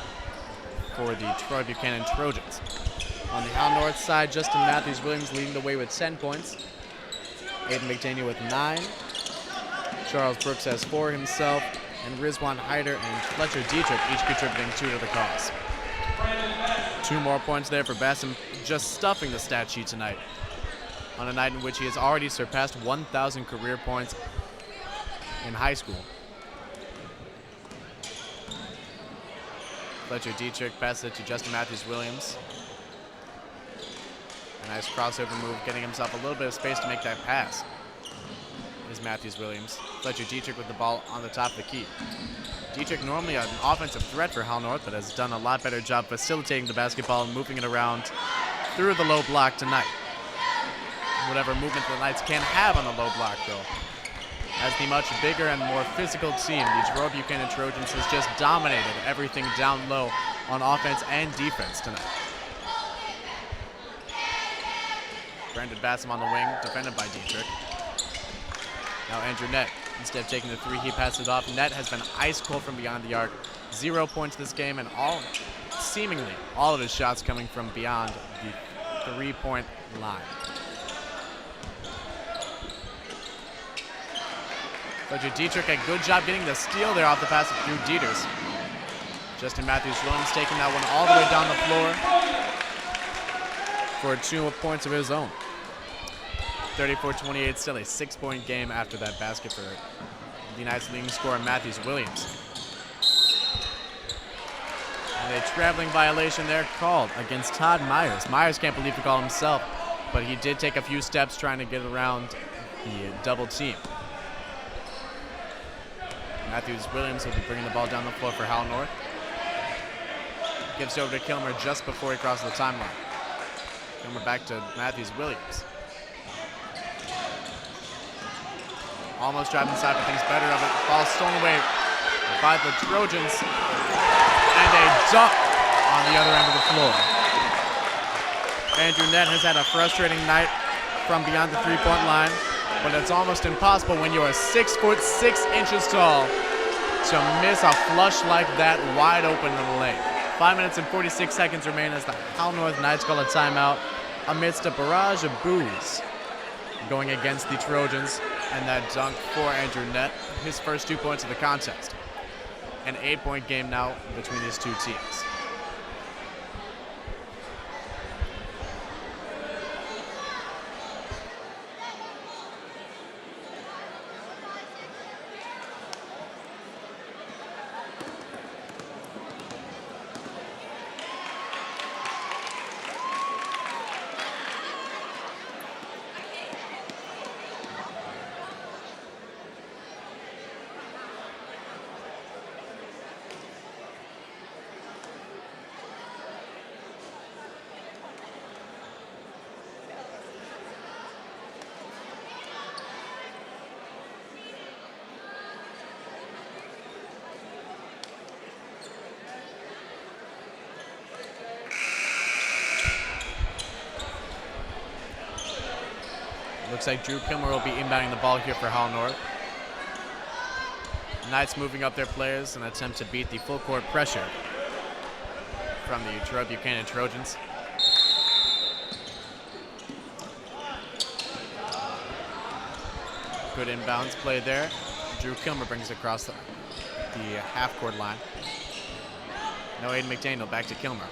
for the Troy Buchanan Trojans. On the Howell North side, Justin Matthews-Williams leading the way with 10 points. Aiden McDaniel with 9. Charles Brooks has 4 himself. And Rizwan Hyder and Fletcher Dietrich each contributing 2 to the cause. 2 more points there for Bassam, just stuffing the stat sheet tonight on a night in which he has already surpassed 1,000 career points in high school. Fletcher Dietrich passes it to Justin Matthews-Williams. A nice crossover move, getting himself a little bit of space to make that pass. Is Matthews-Williams. Fletcher Dietrich with the ball on the top of the key. Dietrich normally an offensive threat for Howell North, but has done a lot better job facilitating the basketball and moving it around through the low block tonight. Whatever movement the Knights can have on the low block, though. As the much bigger and more physical team, the Troy Buchanan Trojans has just dominated everything down low on offense and defense tonight. Brandon Bassam on the wing, defended by Dietrich. Now Andrew Nett, instead of taking the 3, he passes it off. Nett has been ice cold from beyond the arc. 0 points this game, and seemingly all of his shots coming from beyond the 3-point line. Fletcher Dietrich, a good job getting the steal there off the pass of Drew Dieters. Justin Matthews-Williams taking that one all the way down the floor for 2 points of his own. 34-28, still a 6-point game after that basket for the Knights' leading scorer, Matthews-Williams. And a traveling violation there called against Todd Myers. Myers can't believe the call himself, but he did take a few steps trying to get around the double team. Matthews-Williams will be bringing the ball down the floor for Howell North. Gives it over to Kilmer just before he crosses the timeline. Kilmer back to Matthews-Williams. Almost driving inside, but thinks better of it. Ball stolen away by the Trojans. And a dunk on the other end of the floor. Andrew Nett has had a frustrating night from beyond the 3-point line, but it's almost impossible when you are 6 foot 6 inches tall to miss a flush like that wide open in the lane. 5 minutes and 46 seconds remain as the Howell North Knights call a timeout amidst a barrage of boos going against the Trojans, and that dunk for Andrew Nett, his first 2 points of the contest. An 8-point game now between these two teams. Looks like Drew Kilmer will be inbounding the ball here for Howell North. Knights moving up their players in an attempt to beat the full court pressure from the Buchanan Trojans. Good inbounds play there. Drew Kilmer brings it across the half-court line. No Aiden McDaniel, back to Kilmer.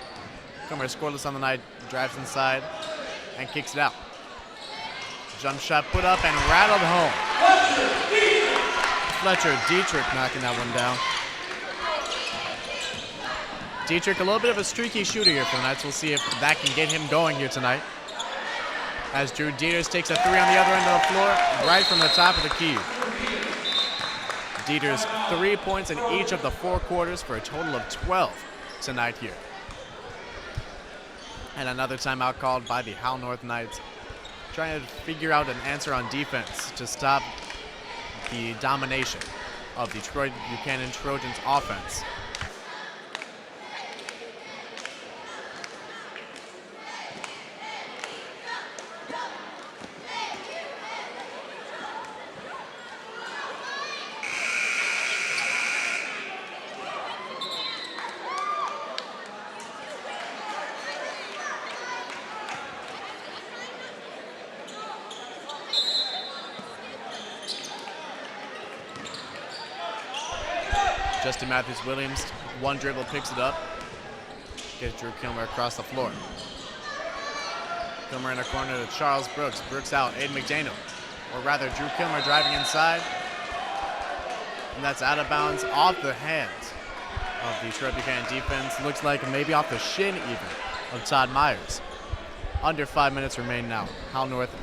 Kilmer scoreless on the night, drives inside, and kicks it out. Jump shot put up and rattled home. Fletcher Dietrich knocking that one down. Dietrich, a little bit of a streaky shooter here for the Knights. We'll see if that can get him going here tonight. As Drew Dieters takes a three on the other end of the floor, right from the top of the key. Dieters 3 points in each of the 4 quarters for a total of 12 tonight here. And another timeout called by the Howell North Knights, trying to figure out an answer on defense to stop the domination of the Buchanan Trojans offense. Justin Matthews-Williams, one dribble, picks it up. Gets Drew Kilmer across the floor. Kilmer in a corner to Charles Brooks. Brooks out, Aiden McDaniel. Or rather, Drew Kilmer driving inside. And that's out of bounds, off the hands of the Detroit Buchanan defense. Looks like maybe off the shin even of Todd Myers. Under 5 minutes remain now. Howell North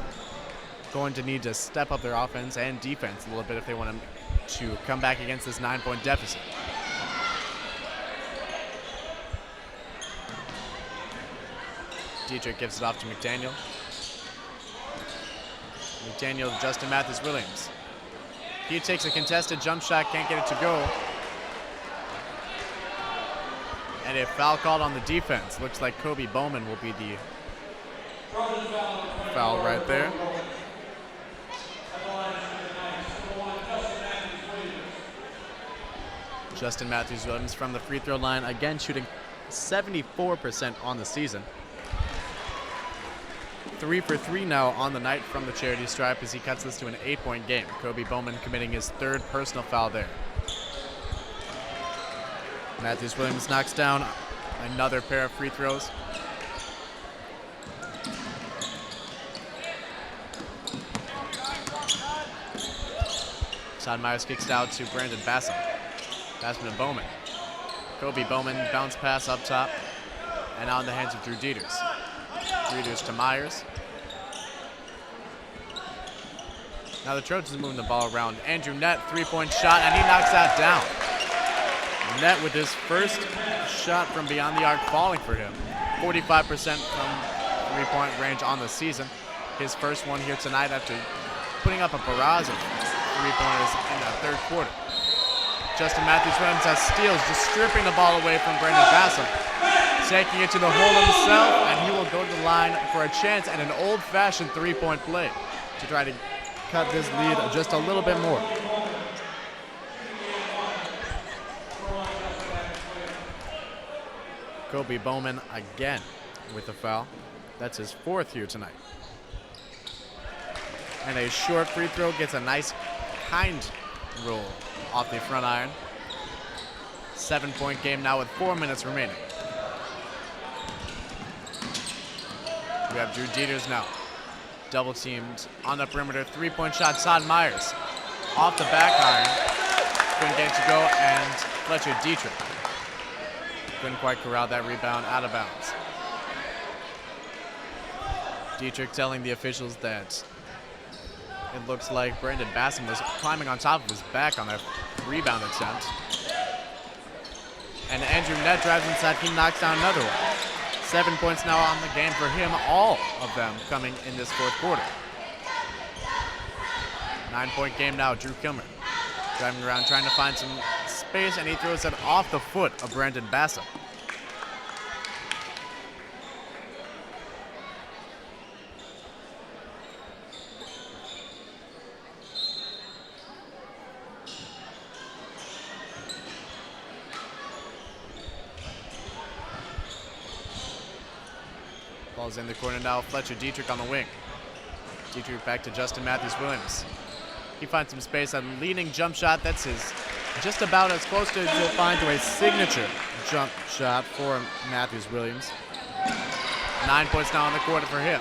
going to need to step up their offense and defense a little bit if they want to come back against this 9-point deficit. Dietrich gives it off to McDaniel. McDaniel to Justin Matthews-Williams. He takes a contested jump shot, can't get it to go. And a foul called on the defense. Looks like Kobe Bowman will be the foul right there. Justin Matthews-Williams from the free throw line, again shooting 74% on the season. 3 for 3 now on the night from the charity stripe as he cuts this to an 8-point game. Kobe Bowman committing his 3rd personal foul there. Matthews-Williams knocks down another pair of free throws. Todd Myers kicks it out to Brandon Bassam. Bassam to Bowman. Kobe Bowman, bounce pass up top, and on the hands of Drew Dieters. Dieters to Myers. Now the Trojans are moving the ball around. Andrew Nett, 3-point shot, and he knocks that down. Nett with his first shot from beyond the arc falling for him. 45% from 3-point range on the season. His first one here tonight after putting up a barrage of 3-pointers in the 3rd quarter. Justin Matthews-Williams has steals, just stripping the ball away from Brandon Bassam. Taking it to the hole himself, and he will go to the line for a chance at an old-fashioned 3-point play to try to cut this lead just a little bit more. Kobe Bowman again with a foul. That's his 4th here tonight. And a short free throw gets a nice kind roll off the front iron. 7-point game now with 4 minutes remaining. We have Drew Dieters now. Double teamed on the perimeter. 3-point shot, Todd Myers. Off the back iron. Couldn't get it to go, and Fletcher Dietrich couldn't quite corral that rebound, out of bounds. Dietrich telling the officials that it looks like Brandon Bassam was climbing on top of his back on that rebound attempt. And Andrew Nett drives inside, he knocks down another one. 7 points now on the game for him, all of them coming in this 4th quarter. 9-point game now, Drew Kilmer driving around trying to find some space, and he throws it off the foot of Brandon Bassam. Ball's in the corner now. Fletcher Dietrich on the wing. Dietrich back to Justin Matthews-Williams. He finds some space, a leaning jump shot. That's his just about as close to you'll find to a signature jump shot for Matthews-Williams. 9 points now on the quarter for him.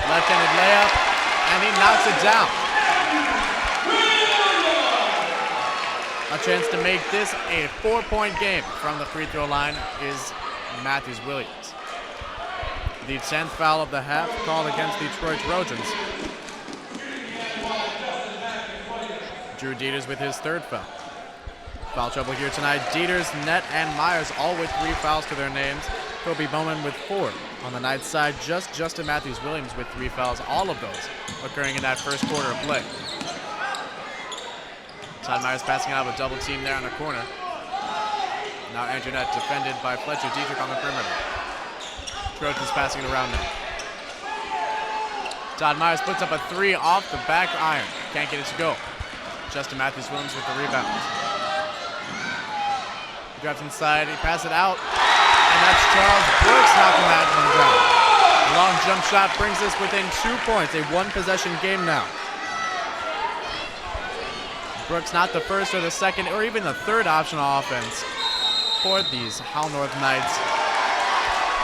Left-handed layup, and he knocks it down. A chance to make this a 4-point game from the free throw line is Matthews-Williams. The 10th foul of the half called against the Detroit Trojans. Drew Dieters with his 3rd foul. Foul trouble here tonight. Dieters, Net, and Myers all with 3 fouls to their names. Kobe Bowman with 4. On the Knights side, just Justin Matthews-Williams with 3 fouls, all of those occurring in that first quarter of play. Todd Myers passing out of a double team there on the corner. Now Andrew Net defended by Fletcher Dietrich on the perimeter. Trojans passing it around now. Todd Myers puts up a 3 off the back iron. Can't get it to go. Justin Matthews-Williams with the rebound. He drives inside, he passes it out, and that's Charles Brooks knocking that one down. A long jump shot brings us within 2 points, a 1-possession game now. Brooks not the first or the second or even the 3rd option on offense for these Howell North Knights.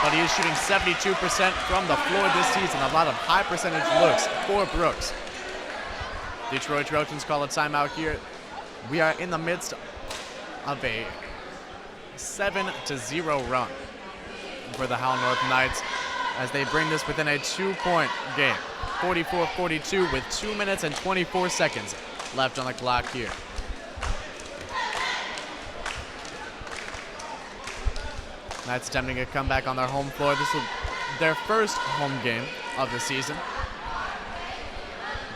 But he is shooting 72% from the floor this season. A lot of high percentage looks for Brooks. Detroit Trojans call a timeout here. We are in the midst of a 7-0 run for the Howell North Knights as they bring this within a 2-point game. 44-42 with 2 minutes and 24 seconds left on the clock here. Knights attempting a comeback on their home floor. This is their first home game of the season.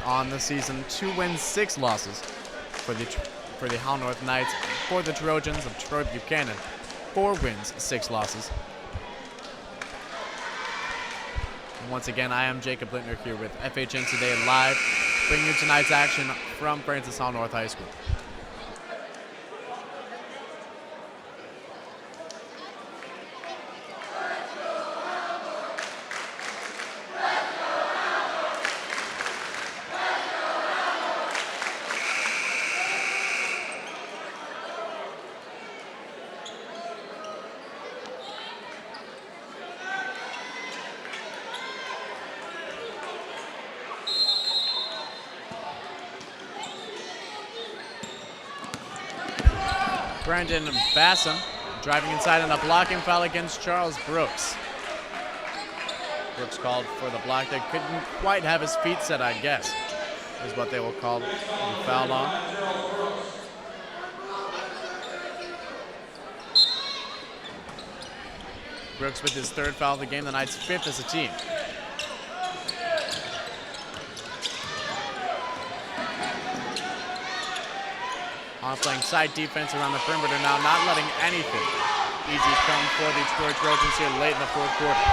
On the season, 2 wins, 6 losses for the Howell North Knights. For the Trojans of Troy Buchanan, 4 wins, 6 losses. And once again, I am Jacob Lintner here with FHN Today Live, bringing you tonight's action from Francis Howell North High School. Brandon Bassam driving inside on a blocking foul against Charles Brooks. Brooks called for the block that couldn't quite have his feet set, I guess, is what they will call the foul on. Brooks with his 3rd foul of the game, the Knights' 5th as a team. Playing side defense around the perimeter now, not letting anything easy come for the Detroit Trojans here late in the 4th quarter.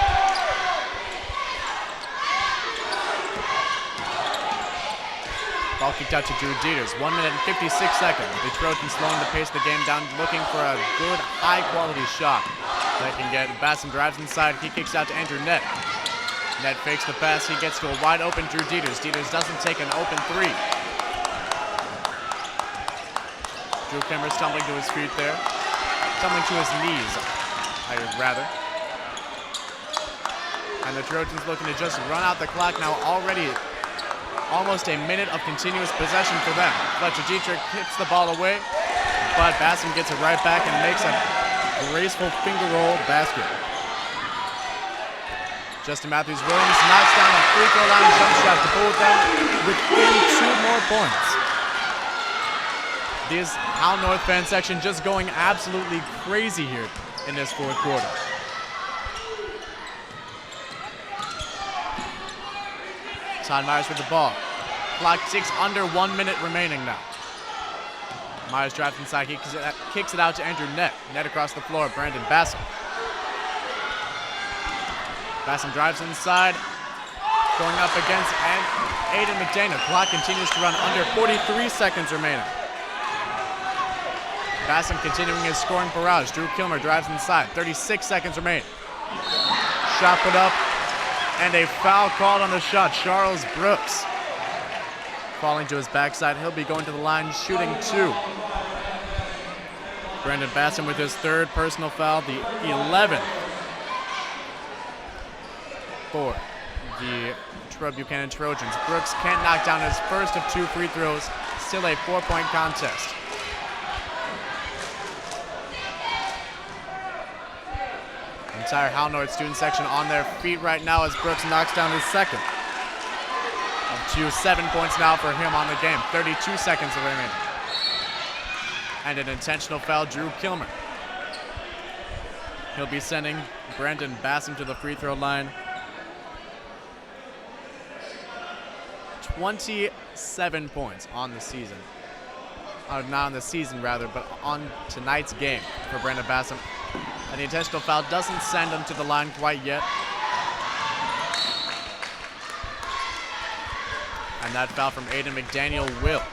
Ball kicked out to Drew Dieters. 1 minute and 56 seconds. The Trojans slowing the pace of the game down, looking for a good, high-quality shot they can get. Bassam drives inside. He kicks out to Andrew Net. Net fakes the pass. He gets to a wide-open Drew Dieters. Dieters doesn't take an open 3. Drew Kimmer stumbling to his feet there. Stumbling to his knees, rather. And the Trojans looking to just run out the clock now. Already almost a minute of continuous possession for them. Fletcher Dietrich hits the ball away, but Bassam gets it right back and makes a graceful finger roll basket. Justin Matthews-Williams knocks down a free throw line jump shot to pull them within 2 more points. This Howell North fan section just going absolutely crazy here in this 4th quarter. Todd Myers with the ball. Clock ticks under 1 minute remaining now. Myers drives inside, he kicks it out to Andrew Net. Net across the floor, Brandon Bassam. Bassam drives inside, going up against Aiden McDaniel. Clock continues to run under 43 seconds remaining. Bassam continuing his scoring barrage. Drew Kilmer drives inside. 36 seconds remain. shot put up, and a foul called on the shot. Charles Brooks falling to his backside. He'll be going to the line shooting 2. Brandon Bassam with his 3rd personal foul, the 11th for the Buchanan Trojans. Brooks can't knock down his first of 2 free throws. Still a 4-point contest. Entire Howell North student section on their feet right now as Brooks knocks down his 2nd of 2. 7 points now for him on the game. 32 seconds remaining. And an intentional foul, Drew Kilmer. He'll be sending Brandon Bassam to the free throw line. 27 points on the season. Not on the season, rather, but on tonight's game for Brandon Bassam. And the intentional foul doesn't send him to the line quite yet. And that foul from Aiden McDaniel will.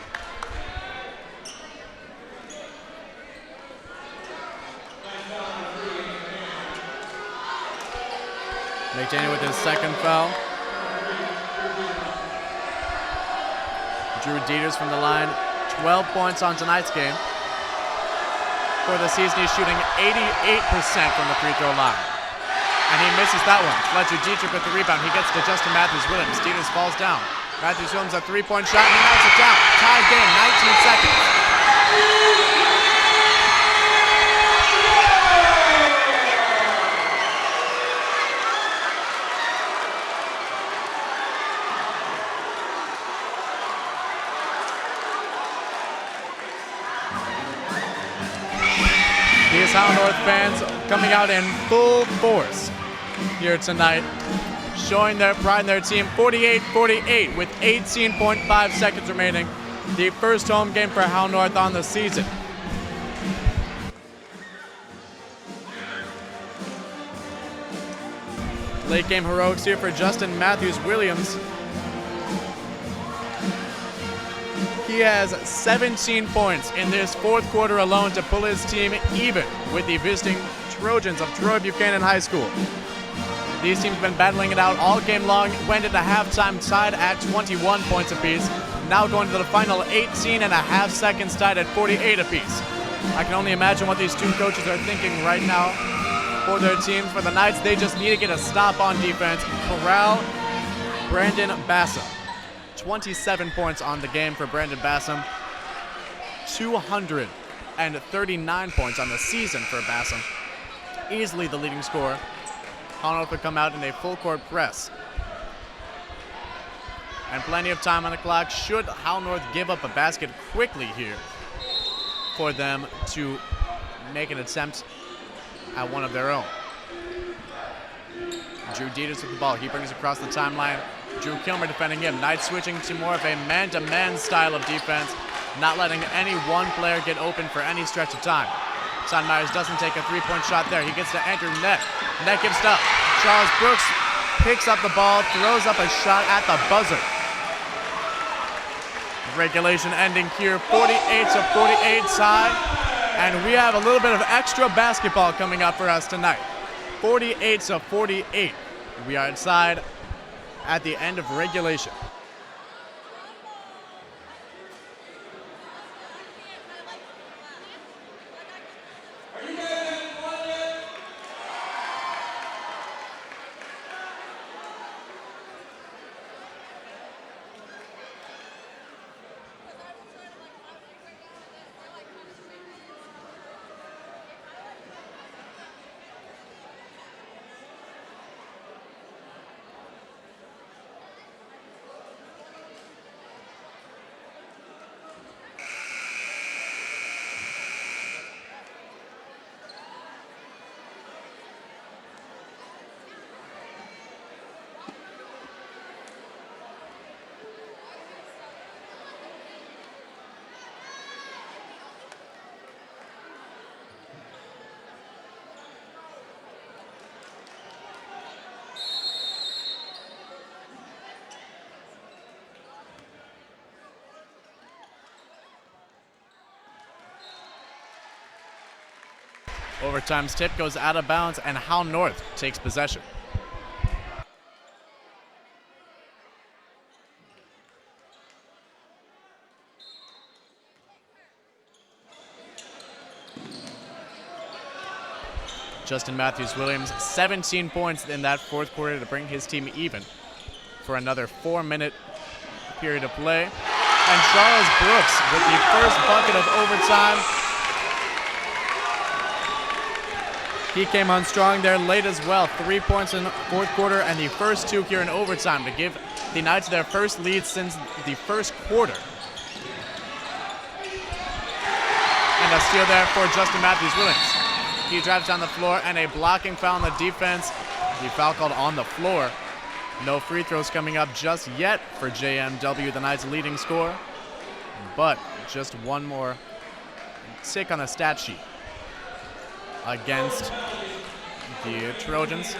McDaniel with his 2nd foul. Drew Dieters from the line, 12 points on tonight's game. For the season, he's shooting 88% from the free throw line. And he misses that one. Fletcher Dietrich with the rebound. He gets to Justin Matthews-Williams. Dieters falls down. Matthews-Williams a 3-point shot, and he knocks it down. Tied game, 19 seconds. These Howell North fans coming out in full force here tonight, showing their pride in their team. 48-48 with 18.5 seconds remaining. The first home game for Howell North on the season. Late game heroics here for Justin Matthews-Williams. He has 17 points in this 4th quarter alone to pull his team even with the visiting Trojans of Troy Buchanan High School. These teams have been battling it out all game long. Went into halftime tied at 21 points apiece. Now going to the final 18 and a half seconds, tied at 48 apiece. I can only imagine what these 2 coaches are thinking right now for their teams. For the Knights, they just need to get a stop on defense. Corral Brandon Bassam. 27 points on the game for Brandon Bassam. 239 points on the season for Bassam. Easily the leading scorer. Howell North will come out in a full court press. And plenty of time on the clock. Should Howell North give up a basket quickly here for them to make an attempt at one of their own. Drew Dieters with the ball. He brings across the timeline. Drew Kilmer defending him. Knights switching to more of a man-to-man style of defense, not letting any one player get open for any stretch of time. Son Myers doesn't take a 3-point shot there. He gets to Andrew Net. Net gives it up. Charles Brooks picks up the ball, throws up a shot at the buzzer. Regulation ending here, 48-48 tie. And we have a little bit of extra basketball coming up for us tonight. 48-48. We are inside at the end of regulation. Overtime's tip goes out of bounds, and Howell North takes possession. Justin Matthews-Williams, 17 points in that fourth quarter to bring his team even for another 4-minute period of play. And Charles Brooks with the first bucket of overtime. He came on strong there late as well. 3 points in the fourth quarter and the first 2 here in overtime to give the Knights their first lead since the first quarter. And a steal there for Justin Matthews-Williams. He drives down the floor and a blocking foul on the defense. The foul called on the floor. No free throws coming up just yet for JMW, the Knights' leading scorer. But just one more tick on the stat sheet against the Trojans.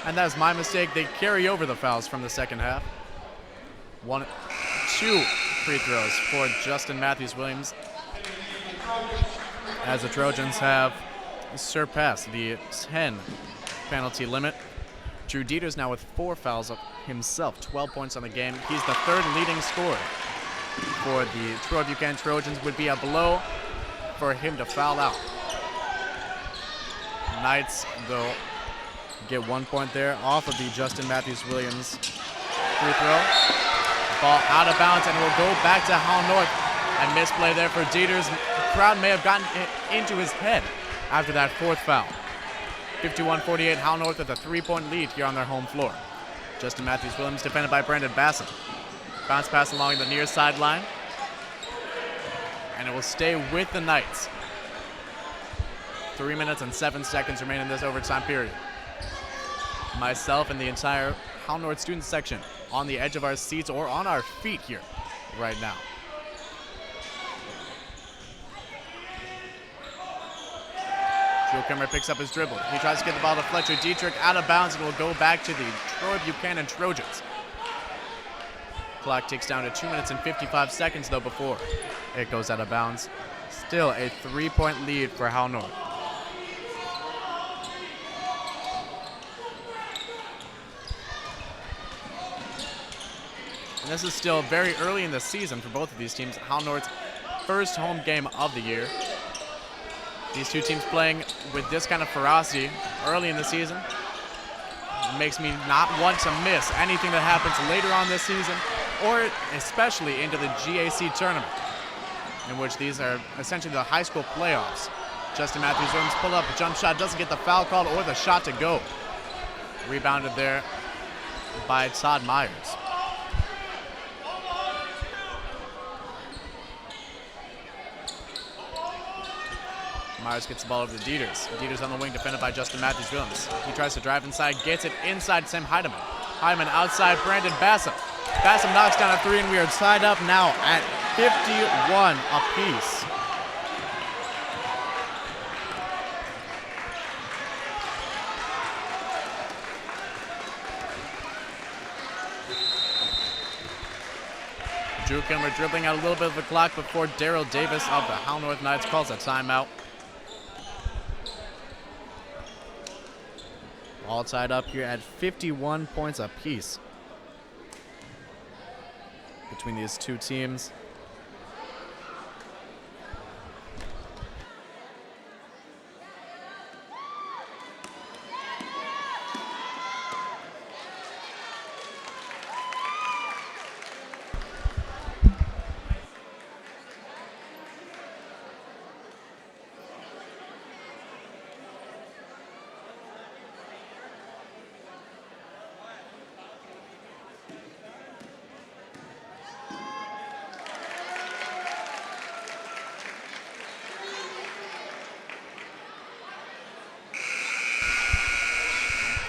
And that is my mistake. They carry over the fouls from the second half. 2 free throws for Justin Matthews-Williams, as the Trojans have surpassed the 10 penalty limit. Drew Dieters now with 4 fouls himself, 12 points on the game. He's the third leading scorer for the Troy Buchanan Trojans. Would be a blow for him to foul out. Knights, though, get 1 point there off of the Justin Matthews-Williams free throw. Ball out of bounds and will go back to Howell North. A misplay there for Dieters. The crowd may have gotten into his head after that fourth foul. 51-48, Howell North with a 3-point lead here on their home floor. Justin Matthews-Williams defended by Brandon Bassett. Bounce pass along the near sideline. And it will stay with the Knights. 3 minutes and 7 seconds remain in this overtime period. Myself and the entire Howell North student section on the edge of our seats or on our feet here right now. Drew Kimmer picks up his dribble. He tries to get the ball to Fletcher Dietrich, out of bounds, and will go back to the Troy Buchanan Trojans. Clock ticks down to 2 minutes and 55 seconds, though, before it goes out of bounds. Still a 3-point lead for Howell North. And this is still very early in the season for both of these teams. Howell North's first home game of the year. These two teams playing with this kind of ferocity early in the season. It makes me not want to miss anything that happens later on this season, or especially into the GAC tournament, in which these are essentially the high school playoffs. Justin Matthews-Williams pulled up a jump shot, doesn't get the foul called or the shot to go. Rebounded there by Todd Myers. Myers gets the ball over to Dieters. Dieters on the wing, defended by Justin Matthews-Williams. He tries to drive inside, gets it inside Tim Heidemann. Heidemann outside Brandon Bassam. Bassam knocks down a 3, and we are tied up now at 51 apiece. Drew Kimmer dribbling out a little bit of the clock before Daryl Davis of the Howell North Knights calls a timeout. All tied up here at 51 points apiece between these two teams.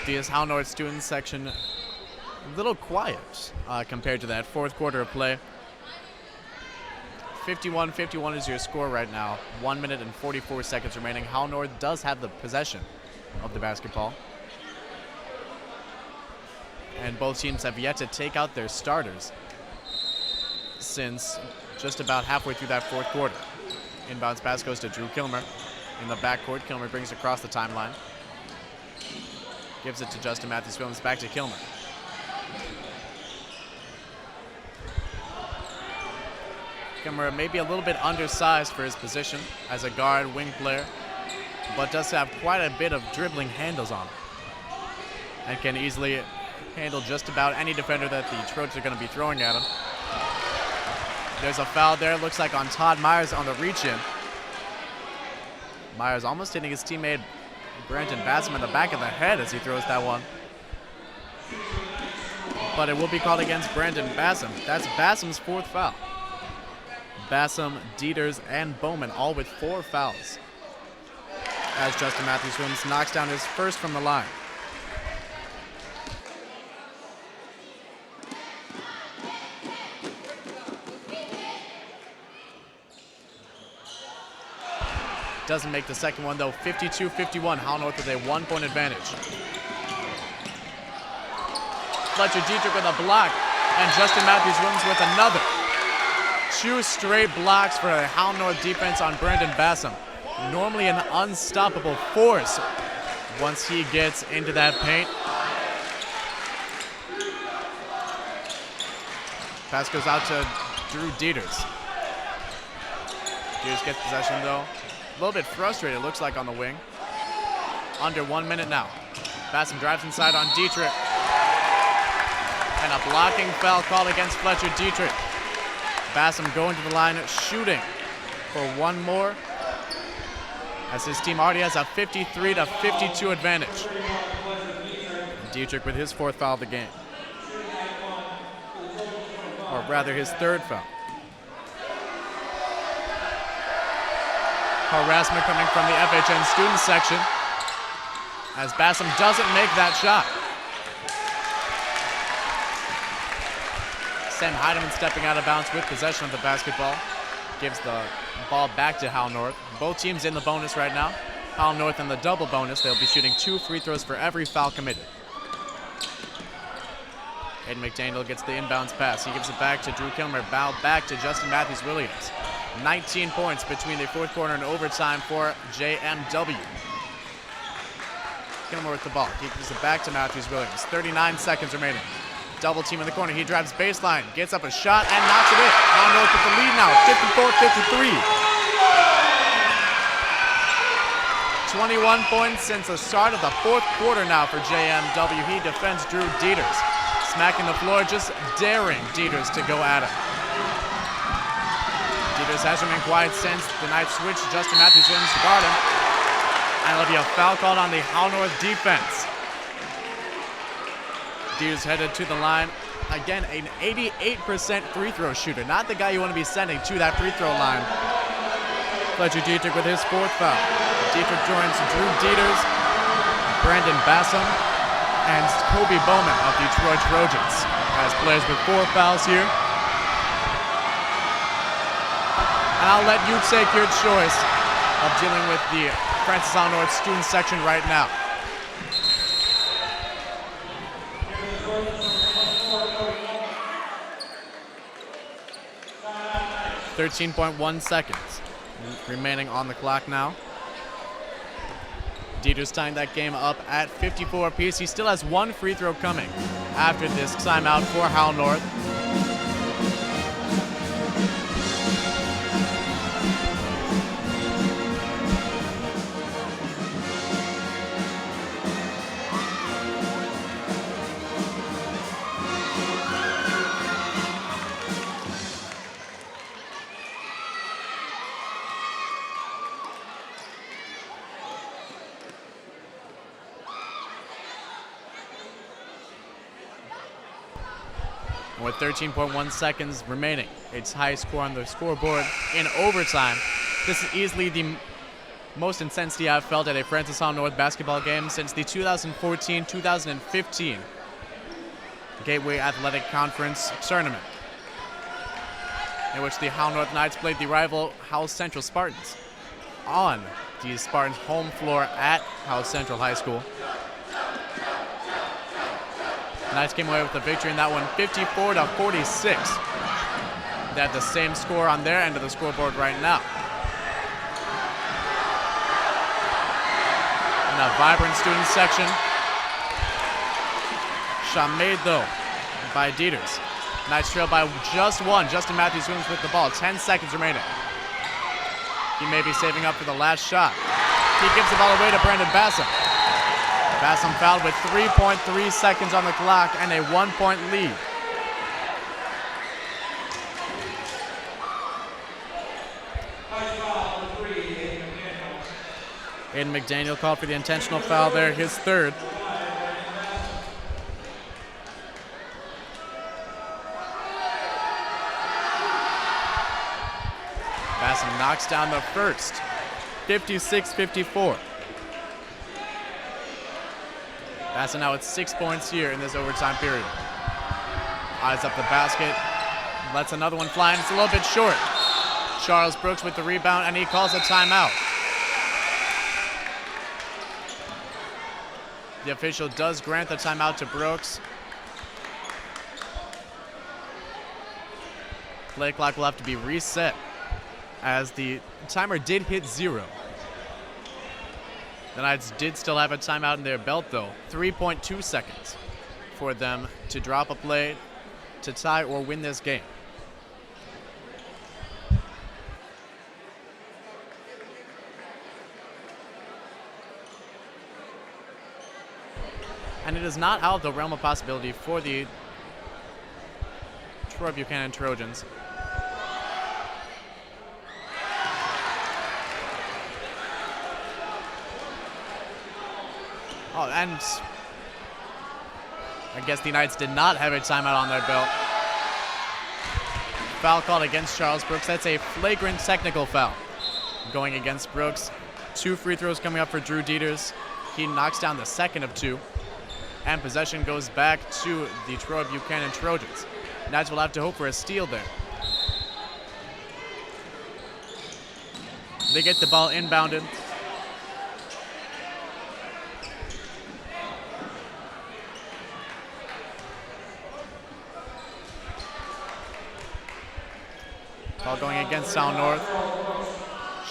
The Howell North student section a little quiet compared to that fourth quarter of play. 51-51 is your score right now. 1 minute and 44 seconds remaining. Howell North does have the possession of the basketball. And both teams have yet to take out their starters since just about halfway through that fourth quarter. Inbounds pass goes to Drew Kilmer in the backcourt. Kilmer brings it across the timeline. Gives it to Justin Matthews-Williams, back to Kilmer. Kimmerer may be a little bit undersized for his position as a guard wing player, but does have quite a bit of dribbling handles on him and can easily handle just about any defender that the Trojans are going to be throwing at him. There's a foul there, looks like on Todd Myers on the reach-in. Myers almost hitting his teammate Brandon Bassam in the back of the head as he throws that one. But it will be called against Brandon Bassam. That's Bassam's 4th foul. Bassam, Dieters, and Bowman all with 4 fouls, as Justin Matthews-Williams knocks down his first from the line. Doesn't make the second one though. 52-51, Howell North with a 1-point advantage. Fletcher Dietrich with a block, and Justin Matthews-Williams with another. 2 straight blocks for the Howell North defense on Brandon Bassam. Normally an unstoppable force once he gets into that paint. Pass goes out to Drew Dieters. Dieters gets possession though. A little bit frustrated, it looks like, on the wing. Under 1 minute now. Bassam drives inside on Dietrich. And a blocking foul called against Fletcher Dietrich. Bassam going to the line, shooting for one more, as his team already has a 53-52 advantage. Dietrich with his 4th foul of the game. Or rather, his 3rd foul. Harassment coming from the FHN student section, as Bassam doesn't make that shot. Sam Heidemann stepping out of bounds with possession of the basketball. Gives the ball back to Howell North. Both teams in the bonus right now. Howell North in the double bonus. They'll be shooting 2 free throws for every foul committed. Aiden McDaniel gets the inbounds pass. He gives it back to Drew Kilmer. Back to Justin Matthews-Williams. 19 points between the 4th quarter and overtime for JMW. Kilmer with the ball. He gives it back to Matthews-Williams. 39 seconds remaining. Double team in the corner. He drives baseline, gets up a shot, and knocks it in. Howell North with the lead now, 54-53. 21 points since the start of the 4th quarter now for JMW. He defends Drew Dieters. Smacking the floor, just daring Dieters to go at him. Dieters has remained quiet since the Knights switched. Justin Matthews-Williams to guard him. And it'll be a foul called on the Howell North defense. Dieters headed to the line. Again, an 88% free throw shooter. Not the guy you want to be sending to that free throw line. Fletcher Dietrich with his 4th foul. Dietrich joins Drew Dieters, Brandon Bassam, and Kobe Bowman of the Detroit Trojans as players with 4 fouls here. And I'll let you take your choice of dealing with the Francis Howell North student section right now. 13.1 seconds remaining on the clock now. Dieters tying that game up at 54 apiece. He still has 1 free throw coming after this timeout for Howell North. With 13.1 seconds remaining, its high score on the scoreboard in overtime. This is easily the most intensity I've felt at a Francis Howell North basketball game since the 2014-2015 Gateway Athletic Conference tournament, in which the Howell North Knights played the rival Howell Central Spartans on the Spartans' home floor at Howell Central High School. The Knights came away with the victory in that one, 54-46. They have the same score on their end of the scoreboard right now. In a vibrant student section. Shot made though by Dieters. Knights trail by just one. Justin Matthews Williams with the ball. 10 seconds remaining. He may be saving up for the last shot. He gives the ball away to Brandon Bassam. Bassam fouled with 3.3 seconds on the clock and a 1-point lead. Aiden McDaniel called for the intentional foul there, his third. Bassam knocks down the first, 56-54. Bassam now with 6 points here in this overtime period. Eyes up the basket, lets another one fly, and it's a little bit short. Charles Brooks with the rebound, and he calls a timeout. The official does grant the timeout to Brooks. Play clock will have to be reset as the timer did hit 0. The Knights did still have a timeout in their belt though. 3.2 seconds for them to drop a play to tie or win this game. And it is not out of the realm of possibility for the Troy Buchanan Trojans. Oh, and I guess the Knights did not have a timeout on their belt. Foul called against Charles Brooks. That's a flagrant technical foul going against Brooks. 2 free throws coming up for Drew Dieters. He knocks down the second of 2. And possession goes back to the Troy Buchanan Trojans. Knights will have to hope for a steal there. They get the ball inbounded. Foul going against Howell North.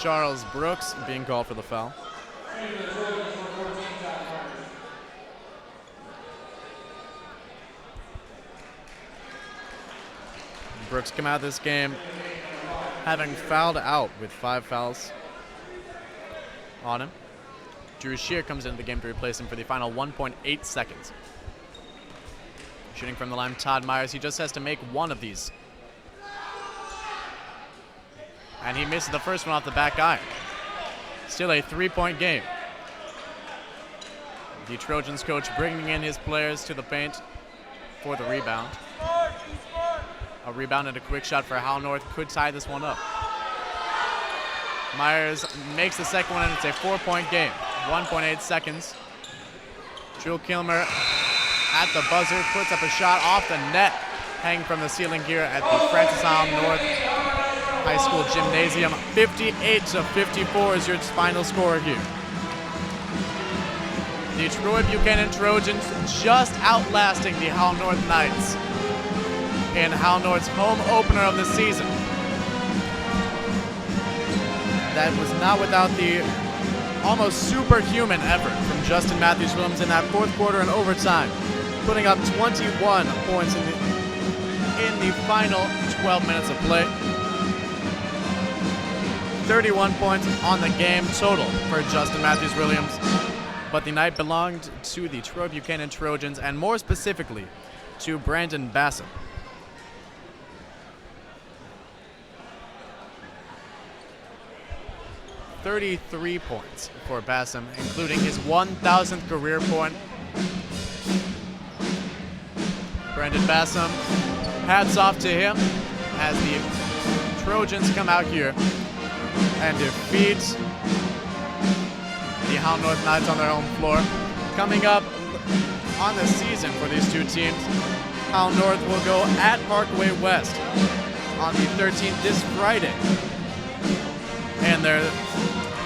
Charles Brooks being called for the foul. Brooks come out of this game having fouled out with 5 fouls on him. Drew Shear comes into the game to replace him for the final 1.8 seconds. Shooting from the line, Todd Myers. He just has to make one of these. And he misses the first one off the back iron. Still a 3-point game. The Trojans coach bringing in his players to the paint for the rebound. A rebound and a quick shot for Howell North could tie this one up. Myers makes the second one, and it's a 4-point game. 1.8 seconds. Drew Kilmer at the buzzer puts up a shot off the net, hanging from the ceiling here at the Francis Howell North High School Gymnasium. 58-54 is your final score here. The Troy Buchanan Trojans just outlasting the Howell North Knights in Howell North's home opener of the season. That was not without the almost superhuman effort from Justin Matthews Williams in that fourth quarter and overtime, putting up 21 points in the final 12 minutes of play. 31 points on the game total for Justin Matthews Williams, but the night belonged to the Troy Buchanan Trojans, and more specifically to Brandon Bassam. 33 points for Bassam, including his 1,000th career point. Brandon Bassam, hats off to him as the Trojans come out here and defeat the Howell North Knights on their home floor. Coming up on the season for these two teams, Howell North will go at Parkway West on the 13th this Friday, and their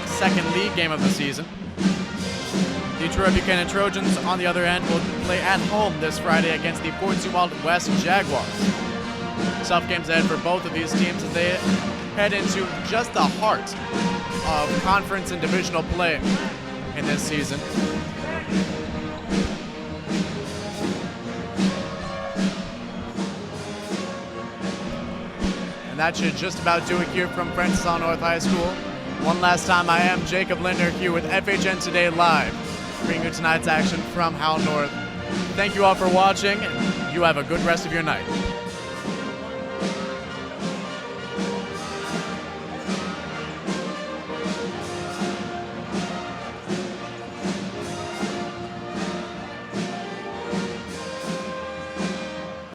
second league game of the season. The Troy Buchanan Trojans, on the other end, will play at home this Friday against the Fort Zumwalt West Jaguars. Tough games ahead for both of these teams as they head into just the heart of conference and divisional play in this season. that should just about do it here from Francis Howell North High School. One last time, I am Jacob Lintner here with FHN Today Live, bringing you tonight's action from Howell North. Thank you all for watching, and you have a good rest of your night.